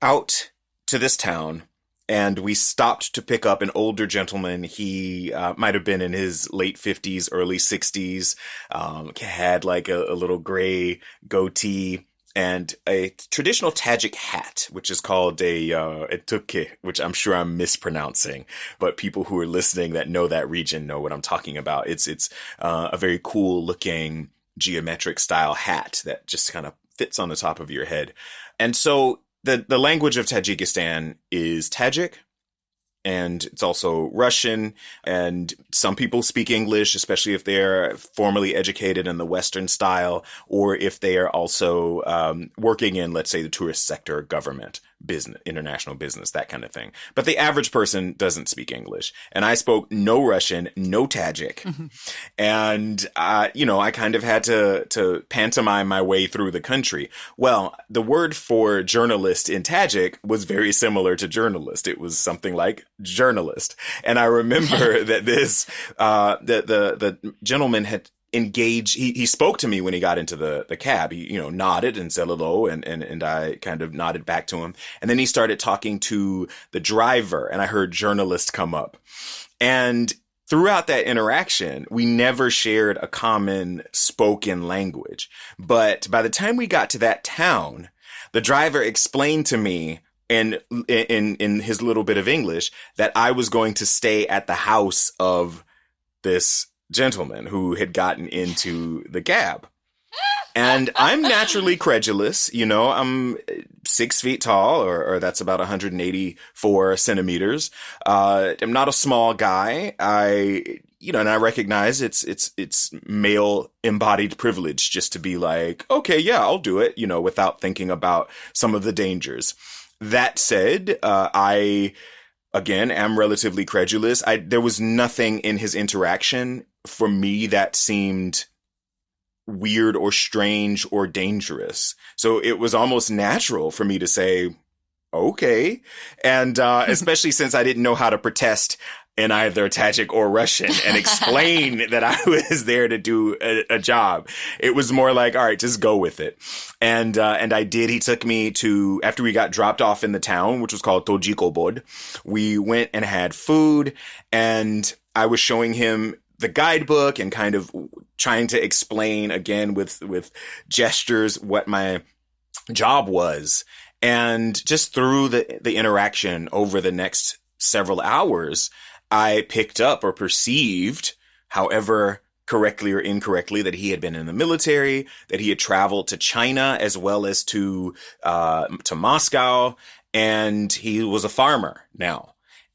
out to this town, and we stopped to pick up an older gentleman. He might have been in his late 50s, early 60s, had like a little gray goatee, and a traditional Tajik hat, which is called a tukke, which I'm sure I'm mispronouncing, but people who are listening that know that region know what I'm talking about. It's a very cool looking geometric style hat that just kind of fits on the top of your head. And so the language of Tajikistan is Tajik, and it's also Russian, and some people speak English, especially if they're formally educated in the Western style, or if they are also working in, let's say, the tourist sector, government, business, international business, that kind of thing. But the average person doesn't speak English. And I spoke no Russian, no Tajik. Mm-hmm. And, I kind of had to pantomime my way through the country. Well, the word for journalist in Tajik was very similar to journalist. It was something like journalist. And I remember that this, the gentleman had engaged. He spoke to me when he got into the cab. He, nodded and said hello, and I kind of nodded back to him. And then he started talking to the driver, and I heard journalist come up. And throughout that interaction, we never shared a common spoken language. But by the time we got to that town, the driver explained to me in his little bit of English that I was going to stay at the house of this gentleman who had gotten into the cab. And I'm naturally credulous. I'm 6 feet tall, or that's about 184 centimeters. I'm not a small guy. And I recognize it's male embodied privilege just to be like, okay, yeah, I'll do it, without thinking about some of the dangers. That said, I, again, am relatively credulous. There was nothing in his interaction for me that seemed weird or strange or dangerous. So it was almost natural for me to say, okay. And especially since I didn't know how to protest in either Tajik or Russian and explain that I was there to do a job. It was more like, all right, just go with it. And I did. He took me to, after we got dropped off in the town, which was called Tojikobod, we went and had food, and I was showing him the guidebook and kind of trying to explain again with gestures what my job was. And just through the interaction over the next several hours, I picked up or perceived, however correctly or incorrectly, that he had been in the military, that he had traveled to China as well as to Moscow, and he was a farmer now.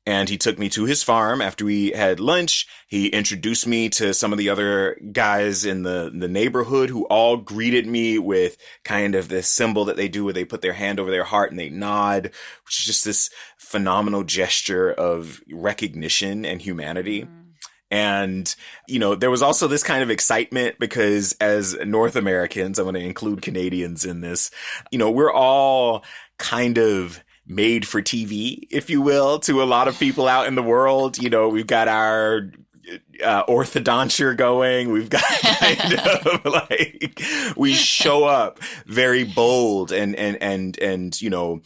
And he took me to his farm after we had lunch. He introduced me to some of the other guys in the neighborhood who all greeted me with kind of this symbol that they do where they put their hand over their heart and they nod, which is just this phenomenal gesture of recognition and humanity. And, you know, there was also this kind of excitement because as North Americans, I'm going to include Canadians in this, you know, we're all kind of made for TV, if you will, to a lot of people out in the world. You know, we've got our orthodonture going. We've got kind of like, we show up very bold and, you know,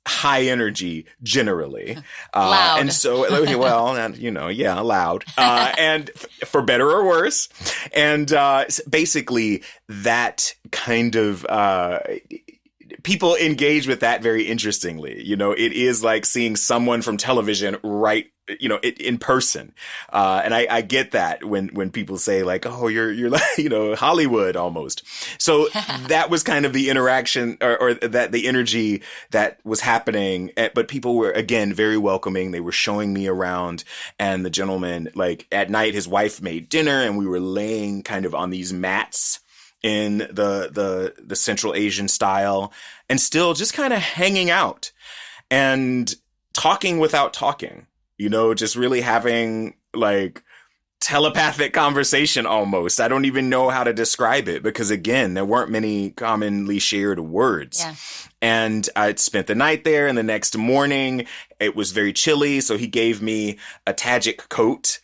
high energy generally. Loud. And so, well, you know, yeah, loud. And for better or worse. And basically that kind of people engage with that very interestingly. You know, it is like seeing someone from television right, you know, in person. And I get that when people say like, oh, you're like, you know, Hollywood almost. So that was kind of the interaction or that the energy that was happening. But people were, again, very welcoming. They were showing me around, and the gentleman, like at night, his wife made dinner and we were laying kind of on these mats in the Central Asian style and still just kind of hanging out and talking without talking, you know, just really having like telepathic conversation almost. I don't even know how to describe it because, again, there weren't many commonly shared words. Yeah. And I spent the night there, and the next morning it was very chilly. So he gave me a Tajik coat,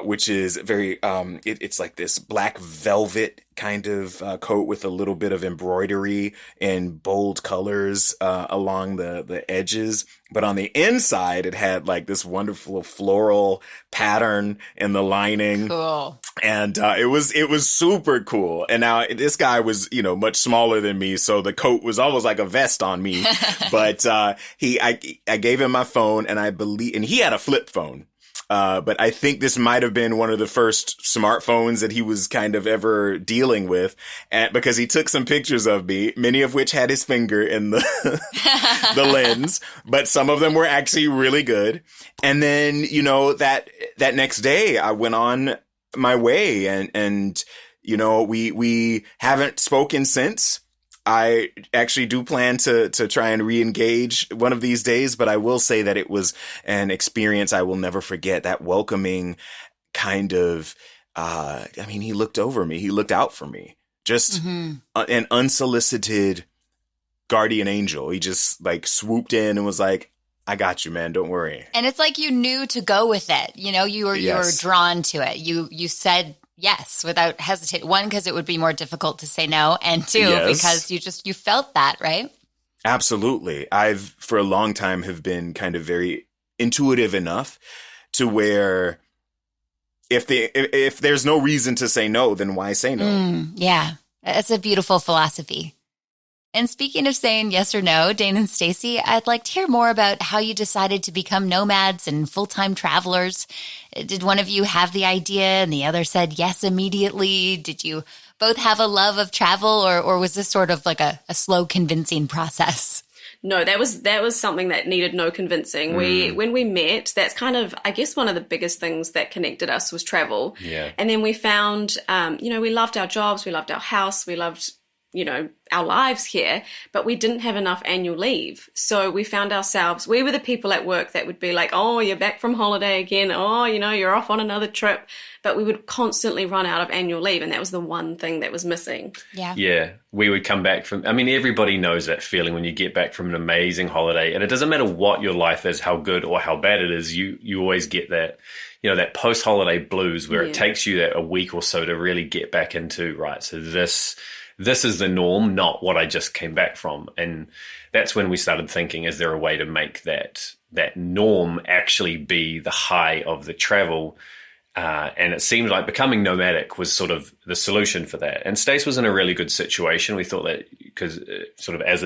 which is very, it's like this black velvet kind of coat with a little bit of embroidery in bold colors along the edges. But on the inside, it had like this wonderful floral pattern in the lining. Cool. And it was super cool. And now this guy was, you know, much smaller than me, so the coat was almost like a vest on me. But I gave him my phone, and and he had a flip phone. But I think this might have been one of the first smartphones that he was kind of ever dealing with, and because he took some pictures of me, many of which had his finger in the the lens, but some of them were actually really good. And then, you know, that next day I went on my way, and you know, we haven't spoken since. I actually do plan to try and re-engage one of these days, but I will say that it was an experience I will never forget. That welcoming kind of, I mean, he looked over me. He looked out for me. Just an unsolicited guardian angel. He just like swooped in and was like, I got you, man. Don't worry. And it's like you knew to go with it. You know, you were drawn to it. You said yes without hesitating. One, because it would be more difficult to say no. And two, because you felt that, right? Absolutely. I've, for a long time, have been kind of very intuitive enough to where if there's no reason to say no, then why say no? Yeah. It's a beautiful philosophy. And speaking of saying yes or no, Dane and Stacey, I'd like to hear more about how you decided to become nomads and full-time travelers. Did one of you have the idea and the other said yes immediately? Did you both have a love of travel, or was this sort of like a slow convincing process? No, that was something that needed no convincing. When we met, that's kind of, I guess, one of the biggest things that connected us was travel. Yeah. And then we found, you know, we loved our jobs, we loved our house, we loved, you know, our lives here, but we didn't have enough annual leave. So we found ourselves, we were the people at work that would be like, oh, you're back from holiday again. Oh, you know, you're off on another trip. But we would constantly run out of annual leave. And that was the one thing that was missing. Yeah. Yeah. We would come back from, I mean, everybody knows that feeling when you get back from an amazing holiday. And it doesn't matter what your life is, how good or how bad it is, you always get that, you know, that post-holiday blues where it takes you that a week or so to really get back into, right, so this is the norm, not what I just came back from. And that's when we started thinking, is there a way to make that norm actually be the high of the travel? And it seemed like becoming nomadic was sort of the solution for that. And Stace was in a really good situation. We thought that because sort of as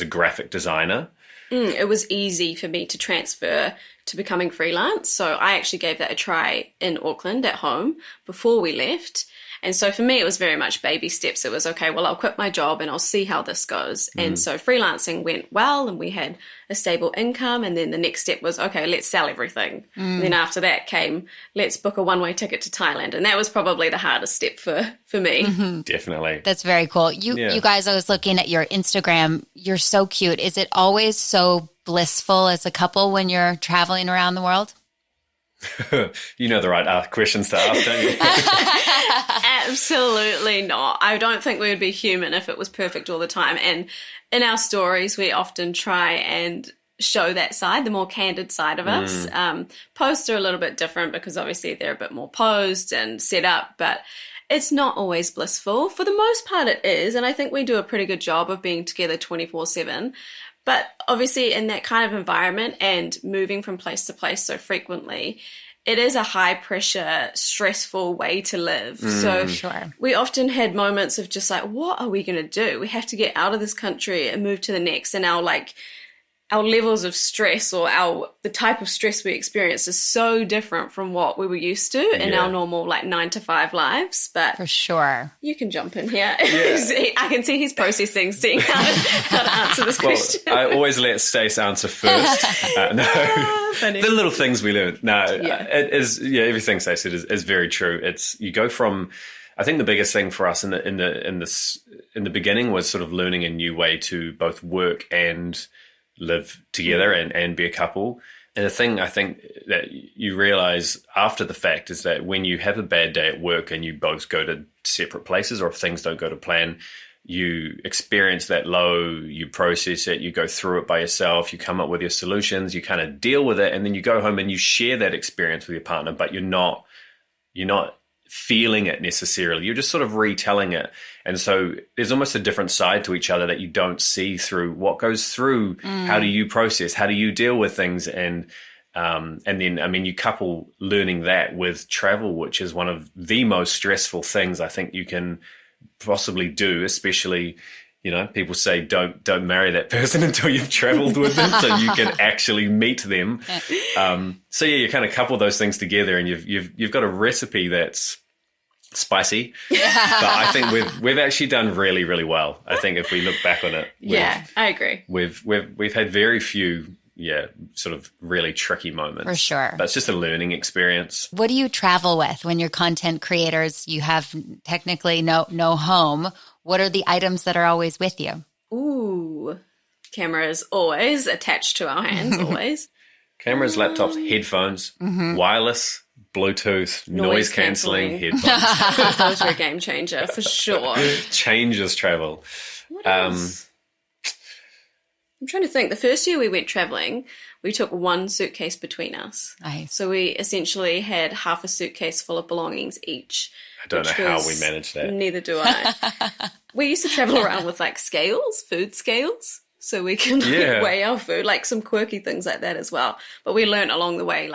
a graphic designer, it was easy for me to transfer to becoming freelance. So I actually gave that a try in Auckland at home before we left. And so for me, it was very much baby steps. It was, okay, well, I'll quit my job and I'll see how this goes. And so freelancing went well and we had a stable income. And then the next step was, okay, let's sell everything. And then after that came, let's book a one-way ticket to Thailand. And that was probably the hardest step for me. Definitely. That's very cool. You guys, I was looking at your Instagram. You're so cute. Is it always so blissful as a couple when you're traveling around the world? You know the right questions to ask, don't you? Absolutely not. I don't think we would be human if it was perfect all the time. And in our stories, we often try and show that side, the more candid side of us. Posts are a little bit different because obviously they're a bit more posed and set up, but it's not always blissful. For the most part it is, and I think we do a pretty good job of being together 24/7. But obviously in that kind of environment and moving from place to place so frequently, it is a high pressure, stressful way to live. So we often had moments of just like, what are we going to do? We have to get out of this country and move to the next. And our levels of stress or the type of stress we experience is so different from what we were used to in our normal 9-to-5 lives. But for sure, you can jump in here. I can see he's processing, seeing how to answer this question. I always let Stace answer first. The little things we learn. It is. Everything Stace said is very true. It's you go from. I think the biggest thing for us in the beginning was sort of learning a new way to both work and live together and be a couple. And the thing I think that you realize after the fact is that when you have a bad day at work and you both go to separate places, or if things don't go to plan, you experience that low, you process it, you go through it by yourself, you come up with your solutions, you kind of deal with it, and then you go home and you share that experience with your partner, but you're not feeling it necessarily. You're just sort of retelling it. And so there's almost a different side to each other that you don't see through what goes through. How do you process? How do you deal with things? And then, I mean, you couple learning that with travel, which is one of the most stressful things I think you can possibly do, especially, people say don't marry that person until you've traveled with them so you can actually meet them. So you kind of couple those things together and you've got a recipe that's spicy, but I think we've actually done really, really well. I think if we look back on it, I agree. We've had very few, sort of really tricky moments. For sure. But it's just a learning experience. What do you travel with when you're content creators? You have technically no home. What are the items that are always with you? Ooh, cameras always attached to our hands, always. Cameras, laptops, headphones, wireless, Bluetooth, noise cancelling headphones. Those are a game changer for sure. Changes travel. What else? I'm trying to think. The first year we went traveling, we took one suitcase between us. Nice. So we essentially had half a suitcase full of belongings each. I don't know how we managed that. Neither do I. We used to travel around with scales, food scales, so we can weigh our food, some quirky things like that as well. But we learned along the way,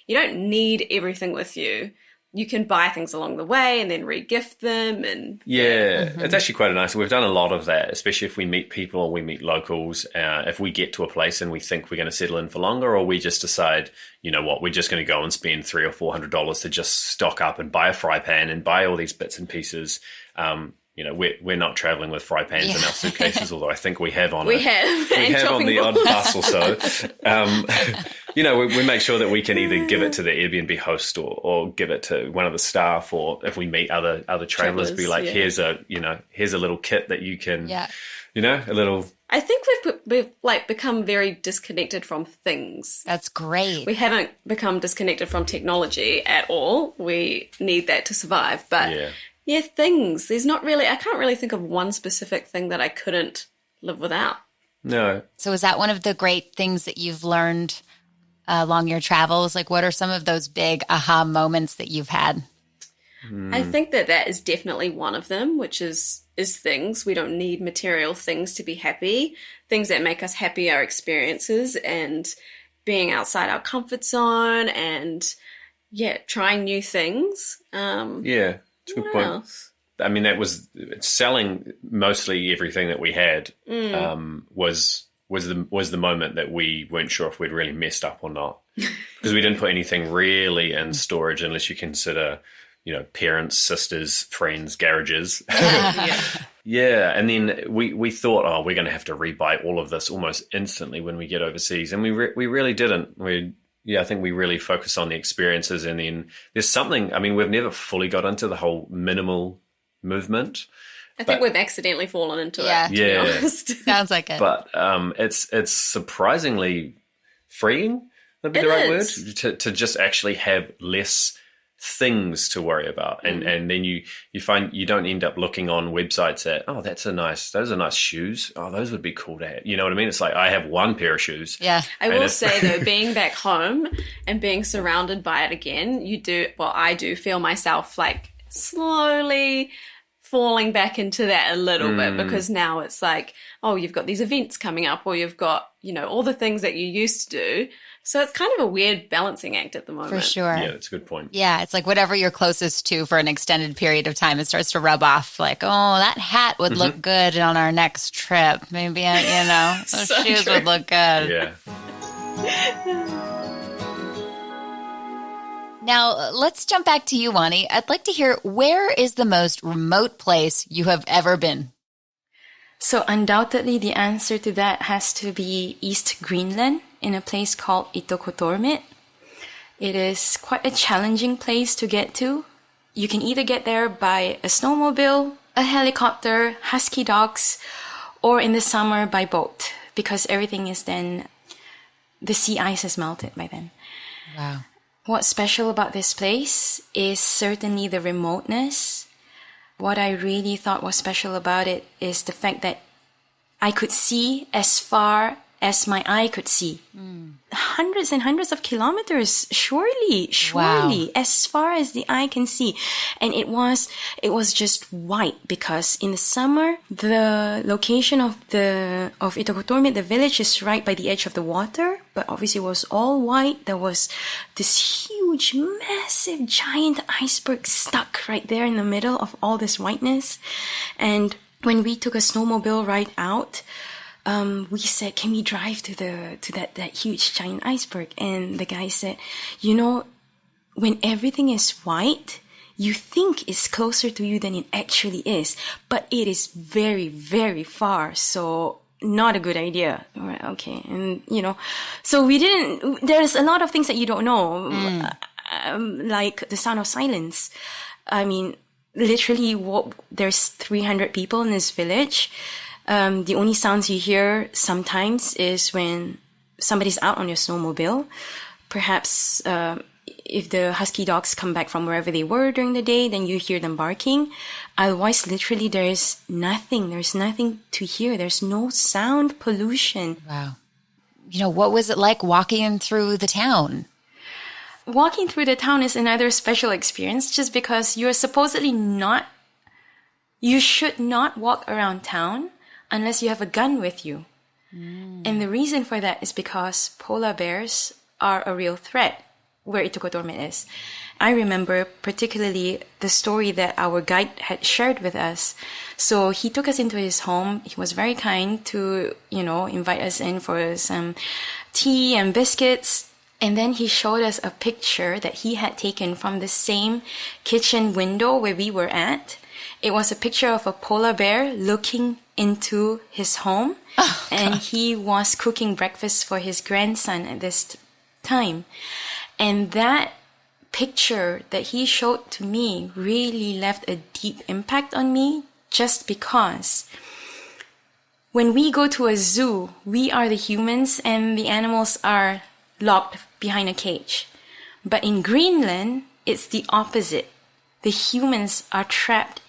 you don't need everything with you. You can buy things along the way and then re-gift them. And it's actually quite nice. We've done a lot of that, especially if we meet people or we meet locals. If we get to a place and we think we're going to settle in for longer, or we just decide, you know what, we're just going to go and spend $300 or $400 to just stock up and buy a fry pan and buy all these bits and pieces. We're not traveling with fry pans in our suitcases, although I think we have on we have on the odd bus or so. We make sure that we can either give it to the Airbnb host or give it to one of the staff, or if we meet other travelers, be like, here's a little kit that you can, a little. I think we've become very disconnected from things. That's great. We haven't become disconnected from technology at all. We need that to survive, but. Yeah, things. There's not really, I can't really think of one specific thing that I couldn't live without. No. So is that one of the great things that you've learned along your travels? What are some of those big aha moments that you've had? I think that is definitely one of them, which is things. We don't need material things to be happy. Things that make us happy are experiences and being outside our comfort zone and, trying new things. That's a good point. Else? I mean, that was selling mostly everything that we had. Was the moment that we weren't sure if we'd really messed up or not, because we didn't put anything really in storage unless you consider, parents, sisters, friends, garages. Yeah. And then we thought, oh, we're going to have to rebuy all of this almost instantly when we get overseas. And we really didn't. I think we really focused on the experiences. And then there's something, we've never fully got into the whole minimal movement. I think we've accidentally fallen into it, to be honest. Sounds like it. But it's surprisingly freeing, would be the right word, to just actually have less things to worry about. And then you find you don't end up looking on websites that, oh, those are nice shoes. Oh, those would be cool to have. You know what I mean? It's like I have one pair of shoes. Yeah. I will say though, being back home and being surrounded by it again, I do feel myself like slowly falling back into that a little bit, because now it's like, oh, you've got these events coming up, or you've got, all the things that you used to do. So it's kind of a weird balancing act at the moment. For sure. Yeah, that's a good point. Yeah, it's like whatever you're closest to for an extended period of time, it starts to rub off. Like, oh, that hat would look good on our next trip. Maybe, those shoes would look good. Yeah. Now, let's jump back to you, Juani. I'd like to hear, where is the most remote place you have ever been? So undoubtedly, the answer to that has to be East Greenland, in a place called Itokotormit. It is quite a challenging place to get to. You can either get there by a snowmobile, a helicopter, husky dogs, or in the summer by boat, because everything is then, the sea ice has melted by then. Wow. What's special about this place is certainly the remoteness. What I really thought was special about it is the fact that I could see as far as my eye could see. Hundreds and hundreds of kilometers, surely, Wow. as far as the eye can see. And it was just white, because in the summer, the location of Itokotormit, the village, is right by the edge of the water, but obviously it was all white. There was this huge, massive, giant iceberg stuck right there in the middle of all this whiteness. And when we took a snowmobile ride out, we said, can we drive to that huge giant iceberg? And the guy said, when everything is white, you think it's closer to you than it actually is, but it is very, very far. So not a good idea. All right, okay. And, so there's a lot of things that you don't know, like the sound of silence. Literally, there's 300 people in this village. The only sounds you hear sometimes is when somebody's out on your snowmobile. Perhaps if the husky dogs come back from wherever they were during the day, then you hear them barking. Otherwise, literally, there's nothing. There's nothing to hear. There's no sound pollution. Wow. What was it like walking through the town? Walking through the town is another special experience, just because you should not walk around town unless you have a gun with you. And the reason for that is because polar bears are a real threat where Itokotormit is. I remember particularly the story that our guide had shared with us. So he took us into his home. He was very kind to, invite us in for some tea and biscuits. And then he showed us a picture that he had taken from the same kitchen window where we were at. It was a picture of a polar bear looking into his home, and he was cooking breakfast for his grandson at this time. And that picture that he showed to me really left a deep impact on me, just because when we go to a zoo, we are the humans and the animals are locked behind a cage. But in Greenland, it's the opposite. The humans are trapped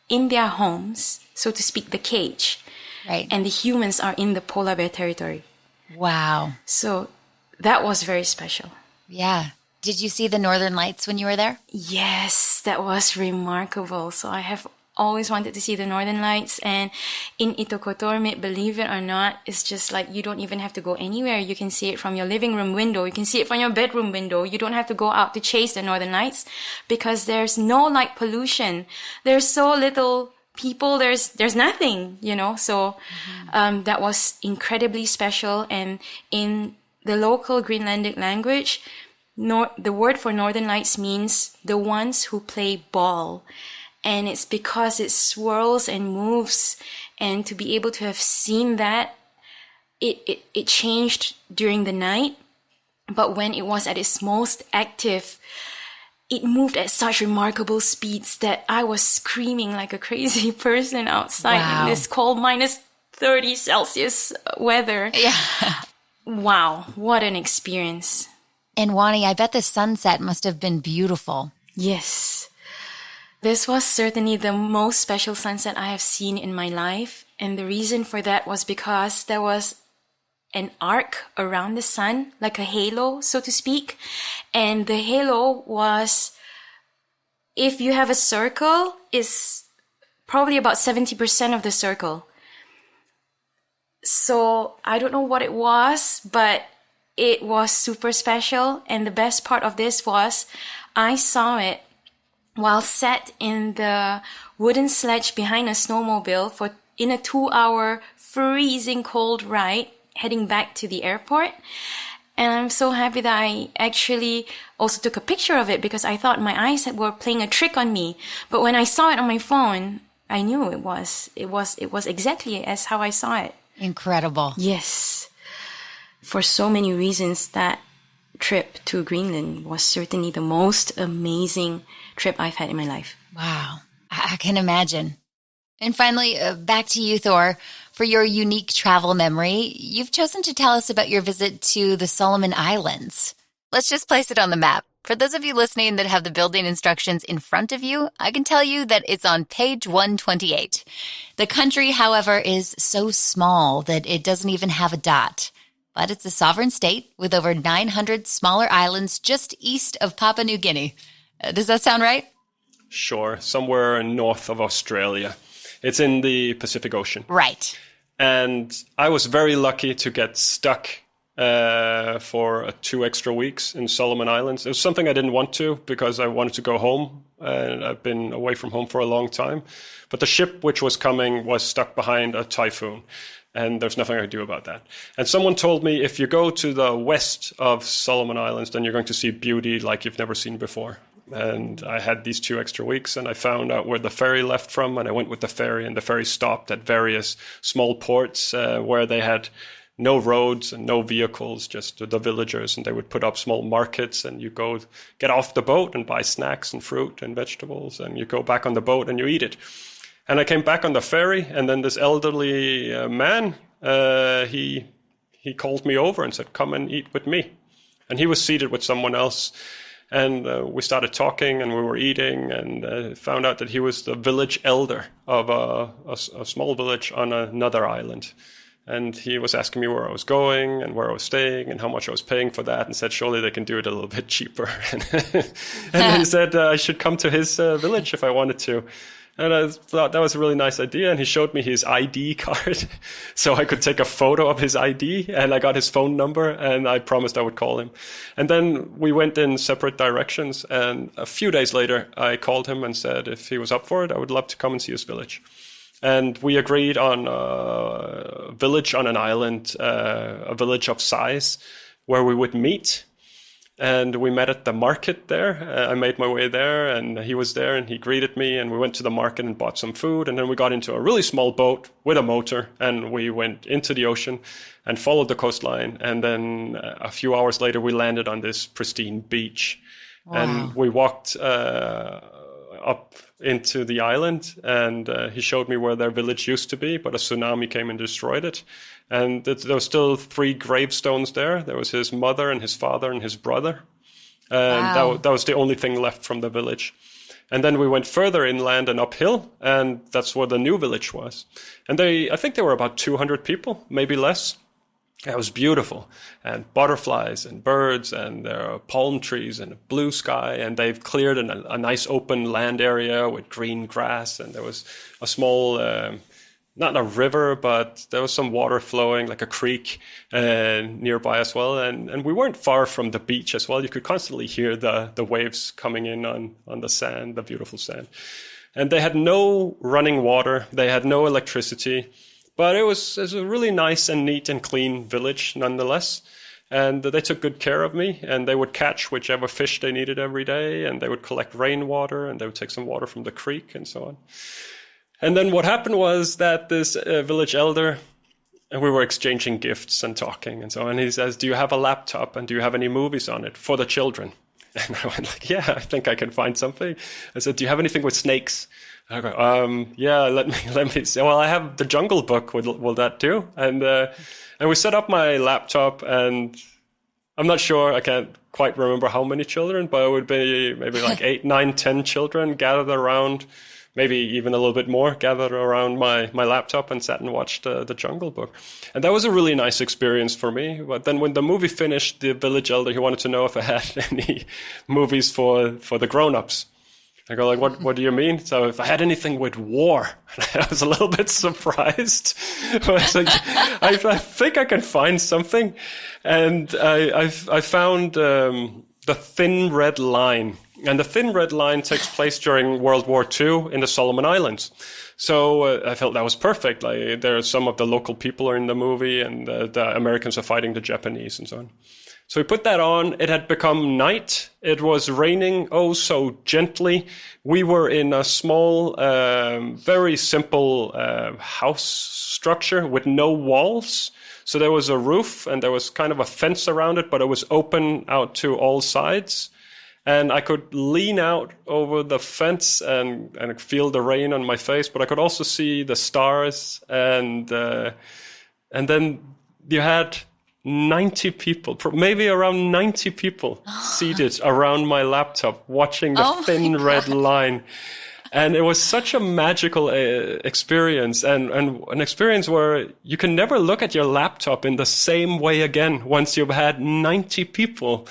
in their homes, so to speak, the cage. Right. And the humans are in the polar bear territory. Wow. So that was very special. Yeah. Did you see the Northern Lights when you were there? Yes, that was remarkable. So I have always wanted to see the Northern Lights. And in Itokotormit, believe it or not, it's just like you don't even have to go anywhere. You can see it from your living room window. You can see it from your bedroom window. You don't have to go out to chase the Northern Lights because there's no light pollution. There's so little people. There's nothing, So that was incredibly special. And in the local Greenlandic language, the word for Northern Lights means the ones who play ball. And it's because it swirls and moves. And to be able to have seen that, it changed during the night. But when it was at its most active, it moved at such remarkable speeds that I was screaming like a crazy person outside in this cold -30 Celsius weather. Yeah. Wow, what an experience. And Juani, I bet the sunset must have been beautiful. Yes. This was certainly the most special sunset I have seen in my life. And the reason for that was because there was an arc around the sun, like a halo, so to speak. And the halo was, if you have a circle, is probably about 70% of the circle. So I don't know what it was, but it was super special. And the best part of this was I saw it while sat in the wooden sledge behind a snowmobile in a 2-hour freezing cold ride heading back to the airport. And I'm so happy that I actually also took a picture of it because I thought my eyes were playing a trick on me. But when I saw it on my phone, I knew it was exactly as how I saw it. Incredible. Yes. For so many reasons, that trip to Greenland was certainly the most amazing trip I've had in my life. Wow. I can imagine. And finally, back to you, Thor. For your unique travel memory, you've chosen to tell us about your visit to the Solomon Islands. Let's just place it on the map. For those of you listening that have the building instructions in front of you, I can tell you that it's on page 128. The country, however, is so small that it doesn't even have a dot. But it's a sovereign state with over 900 smaller islands just east of Papua New Guinea. Does that sound right? Sure, somewhere north of Australia. It's in the Pacific Ocean. Right. And I was very lucky to get stuck for 2 extra weeks in Solomon Islands. It was something I didn't want to because I wanted to go home, and I've been away from home for a long time. But the ship which was coming was stuck behind a typhoon, and there's nothing I could do about that. And someone told me if you go to the west of Solomon Islands, then you're going to see beauty like you've never seen before. And I had these 2 extra weeks, and I found out where the ferry left from, and I went with the ferry, and the ferry stopped at various small ports where they had no roads and no vehicles, just the villagers, and they would put up small markets, and you go get off the boat and buy snacks and fruit and vegetables, and you go back on the boat and you eat it. And I came back on the ferry, and then this elderly man, he called me over and said, "Come and eat with me." And he was seated with someone else. And we started talking, and we were eating, and found out that he was the village elder of a small village on another island. And he was asking me where I was going and where I was staying and how much I was paying for that, and said surely they can do it a little bit cheaper. And he said I should come to his village if I wanted to. And I thought that was a really nice idea. And he showed me his ID card so I could take a photo of his ID. And I got his phone number, and I promised I would call him. And then we went in separate directions. And a few days later, I called him and said if he was up for it, I would love to come and see his village. And we agreed on a village on an island, a village of size, where we would meet. And we met at the market there. I made my way there, and he was there, and he greeted me, and we went to the market and bought some food. And then we got into a really small boat with a motor, and we went into the ocean and followed the coastline. And then a few hours later, we landed on this pristine beach. Wow. And we walked up into the island, and he showed me where their village used to be, but a tsunami came and destroyed it. And there were still 3 gravestones there. There was his mother and his father and his brother. And wow. that was the only thing left from the village. And then we went further inland and uphill, and that's where the new village was. And I think there were about 200 people, maybe less. It was beautiful, and butterflies and birds, and there are palm trees and a blue sky, and they've cleared a nice open land area with green grass, and there was a small, not a river, but there was some water flowing, like a creek nearby as well, and we weren't far from the beach as well. You could constantly hear the waves coming in on the sand, the beautiful sand. And they had no running water, they had no electricity. But it was a really nice and neat and clean village nonetheless. And they took good care of me, and they would catch whichever fish they needed every day, and they would collect rainwater, and they would take some water from the creek and so on. And then what happened was that this village elder, and we were exchanging gifts and talking and so on, and he says, do you have a laptop, and do you have any movies on it for the children? And I went like, yeah, I think I can find something. I said, do you have anything with snakes? And I go, yeah, let me see. Well, I have the Jungle Book. Will that do? And we set up my laptop, and I'm not sure, I can't quite remember how many children, but it would be maybe like 8, 9, 10 children gathered around, maybe even a little bit more, gathered around my laptop and sat and watched the Jungle Book. And that was a really nice experience for me. But then when the movie finished, the village elder, he wanted to know if I had any movies for the grown-ups. I go like, what do you mean? So if I had anything with war, I was a little bit surprised. But I was like, I think I can find something. And I found The Thin Red Line. And The Thin Red Line takes place during World War II in the Solomon Islands. So I felt that was perfect. Like, there are some of the local people are in the movie, and the Americans are fighting the Japanese and so on. So we put that on. It had become night. It was raining, oh so gently. We were in a small, very simple house structure with no walls. So there was a roof, and there was kind of a fence around it, but it was open out to all sides. And I could lean out over the fence and feel the rain on my face, but I could also see the stars. And then you had 90 people, maybe around 90 people seated around my laptop watching the Thin Red Line. And it was such a magical experience, and an experience where you can never look at your laptop in the same way again once you've had 90 people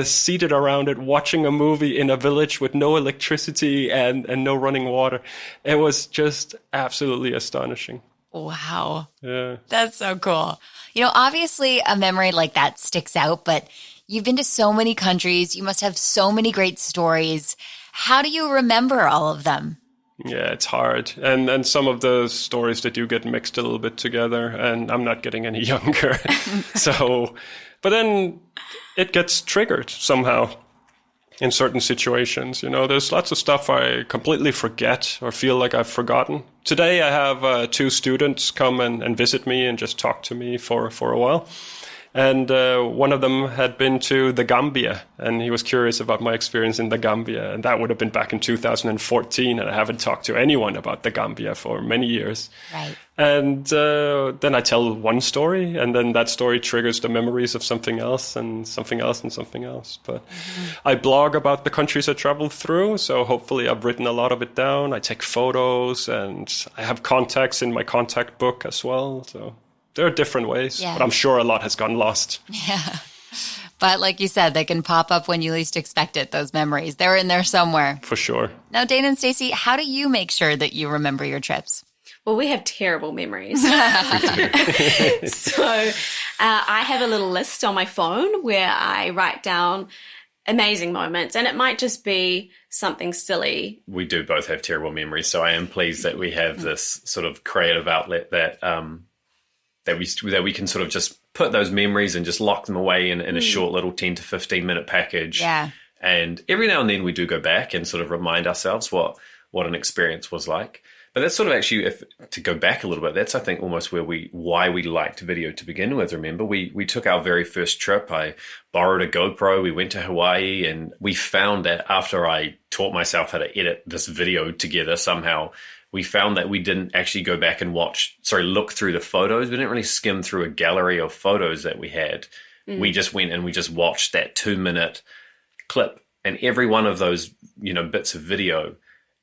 seated around it watching a movie in a village with no electricity and no running water. It was just absolutely astonishing. Wow. Yeah. That's so cool. You know, obviously a memory like that sticks out, but you've been to so many countries. You must have so many great stories. How do you remember all of them? Yeah, it's hard. And some of the stories that do get mixed a little bit together, and I'm not getting any younger. But then it gets triggered somehow in certain situations. You know, there's lots of stuff I completely forget or feel like I've forgotten. Today I have 2 students come and visit me and just talk to me for a while. And one of them had been to the Gambia, and he was curious about my experience in the Gambia. And that would have been back in 2014, and I haven't talked to anyone about the Gambia for many years. Right. And then I tell one story, and then that story triggers the memories of something else and something else and something else. But I blog about the countries I traveled through, so hopefully I've written a lot of it down. I take photos, and I have contacts in my contact book as well, so... There are different ways, but I'm sure a lot has gotten lost. Yeah. But like you said, they can pop up when you least expect it, those memories. They're in there somewhere. For sure. Now, Dana and Stacey, how do you make sure that you remember your trips? Well, we have terrible memories. So I have a little list on my phone where I write down amazing moments, and it might just be something silly. We do both have terrible memories, so I am pleased that we have this sort of creative outlet that we can sort of just put those memories and just lock them away in a short little 10 to 15 minute package. Yeah. And every now and then we do go back and sort of remind ourselves what an experience was like. But that's sort of actually, to go back a little bit, that's I think almost why we liked video to begin with. Remember, we took our very first trip. I borrowed a GoPro. We went to Hawaii, and we found that after I taught myself how to edit this video together somehow, we found that we didn't actually go back and look through the photos. We didn't really skim through a gallery of photos that we had. We just went and we just watched that 2-minute clip. And every one of those, bits of video,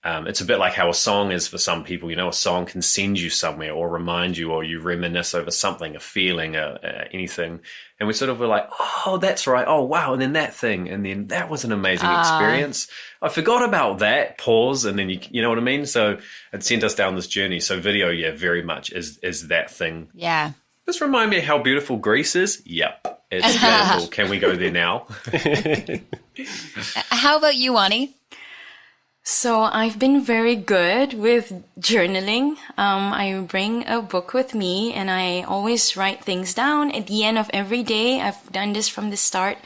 it's a bit like how a song is for some people. A song can send you somewhere or remind you, or you reminisce over something, a feeling, anything. And we sort of were like, oh, that's right. Oh, wow. And then that thing. And then that was an amazing experience. I forgot about that. Pause. And then you know what I mean? So it sent us down this journey. So video, very much is that thing. Yeah. This remind me how beautiful Greece is. Yep. It's beautiful. Can we go there now? How about you, Juani? So I've been very good with journaling. I bring a book with me and I always write things down at the end of every day. I've done this from the start,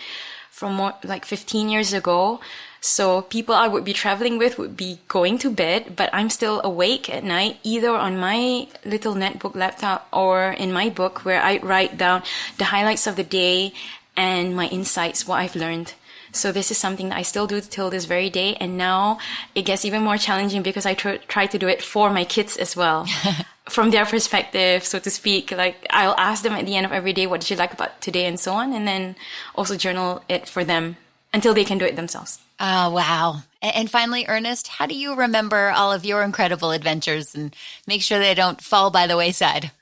from more like 15 years ago. So people I would be traveling with would be going to bed, but I'm still awake at night, either on my little netbook laptop or in my book, where I write down the highlights of the day and my insights, what I've learned. So this is something that I still do till this very day. And now it gets even more challenging because I try to do it for my kids as well. From their perspective, so to speak. Like, I'll ask them at the end of every day, what did you like about today and so on. And then also journal it for them until they can do it themselves. Oh, wow. And finally, Ernest, how do you remember all of your incredible adventures and make sure they don't fall by the wayside?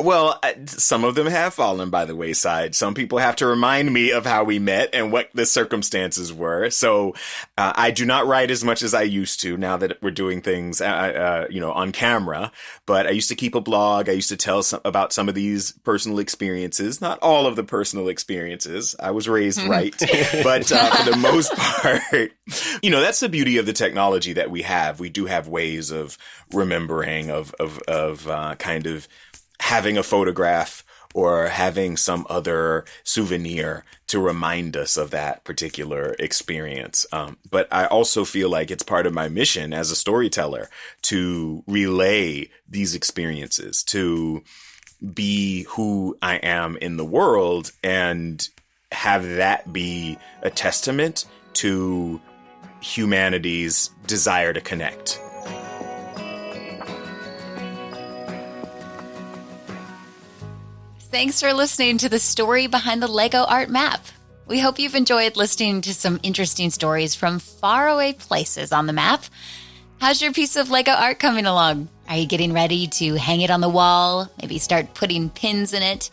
Well, some of them have fallen by the wayside. Some people have to remind me of how we met and what the circumstances were. So I do not write as much as I used to now that we're doing things, on camera. But I used to keep a blog. I used to tell about some of these personal experiences. Not all of the personal experiences. I was raised right. But for the most part, that's the beauty of the technology that we have. We do have ways of remembering, of kind of having a photograph or having some other souvenir to remind us of that particular experience. But I also feel like it's part of my mission as a storyteller to relay these experiences, to be who I am in the world and have that be a testament to humanity's desire to connect. Thanks for listening to the story behind the Lego art map. We hope you've enjoyed listening to some interesting stories from faraway places on the map. How's your piece of Lego art coming along? Are you getting ready to hang it on the wall? Maybe start putting pins in it?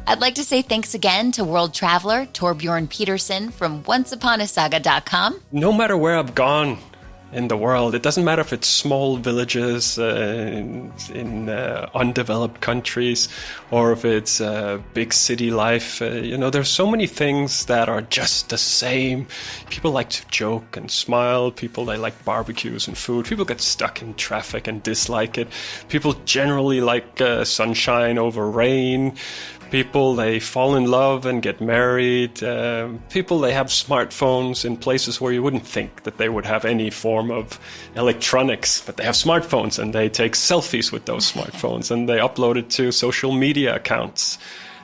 I'd like to say thanks again to world traveler Torbjorn Peterson from onceuponasaga.com. No matter where I've gone in the world, it doesn't matter if it's small villages in undeveloped countries or if it's big city life. There's so many things that are just the same. People like to joke and smile. People, they like barbecues and food. People get stuck in traffic and dislike it. People generally like sunshine over rain. People, they fall in love and get married. People, they have smartphones in places where you wouldn't think that they would have any form of electronics, but they have smartphones and they take selfies with those smartphones and they upload it to social media accounts.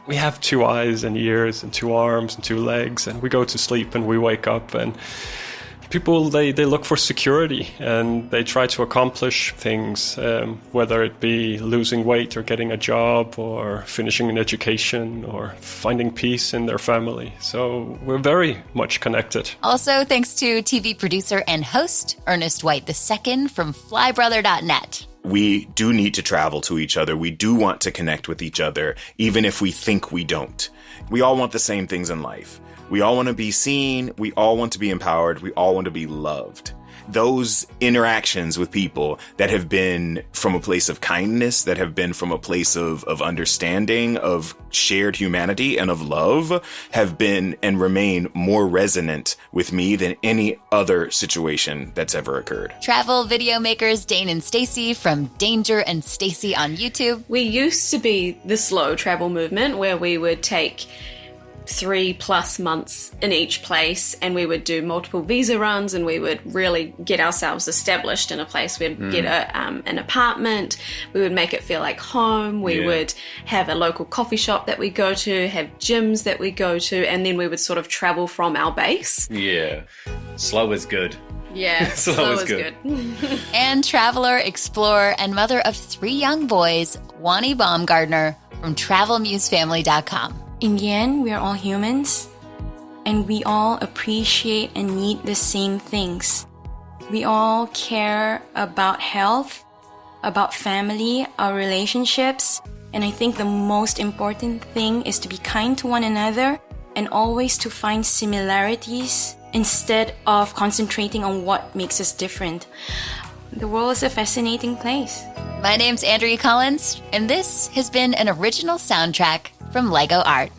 We have 2 eyes and ears and 2 arms and 2 legs, and we go to sleep and we wake up, and people, they look for security and they try to accomplish things, whether it be losing weight or getting a job or finishing an education or finding peace in their family. So we're very much connected. Also, thanks to TV producer and host Ernest White II from flybrother.net. We do need to travel to each other. We do want to connect with each other, even if we think we don't. We all want the same things in life. We all want to be seen. We all want to be empowered. We all want to be loved. Those interactions with people that have been from a place of kindness, that have been from a place of understanding, of shared humanity and of love, have been and remain more resonant with me than any other situation that's ever occurred. Travel video makers Dane and Stacy from Danger and Stacy on YouTube. We used to be the slow travel movement where we would take 3+ months in each place, and we would do multiple visa runs, and we would really get ourselves established in a place. We'd get an apartment. We would make it feel like home. We would have a local coffee shop that we go to, have gyms that we go to, and then we would sort of travel from our base. Yeah. Slow is good. Yeah, slow is good. And traveler, explorer, and mother of 3 young boys, Juani Baumgardner from TravelMuseFamily.com. In the end, we are all humans, and we all appreciate and need the same things. We all care about health, about family, our relationships, and I think the most important thing is to be kind to one another and always to find similarities instead of concentrating on what makes us different. The world is a fascinating place. My name's Andrea Collins, and this has been an original soundtrack from LEGO Art.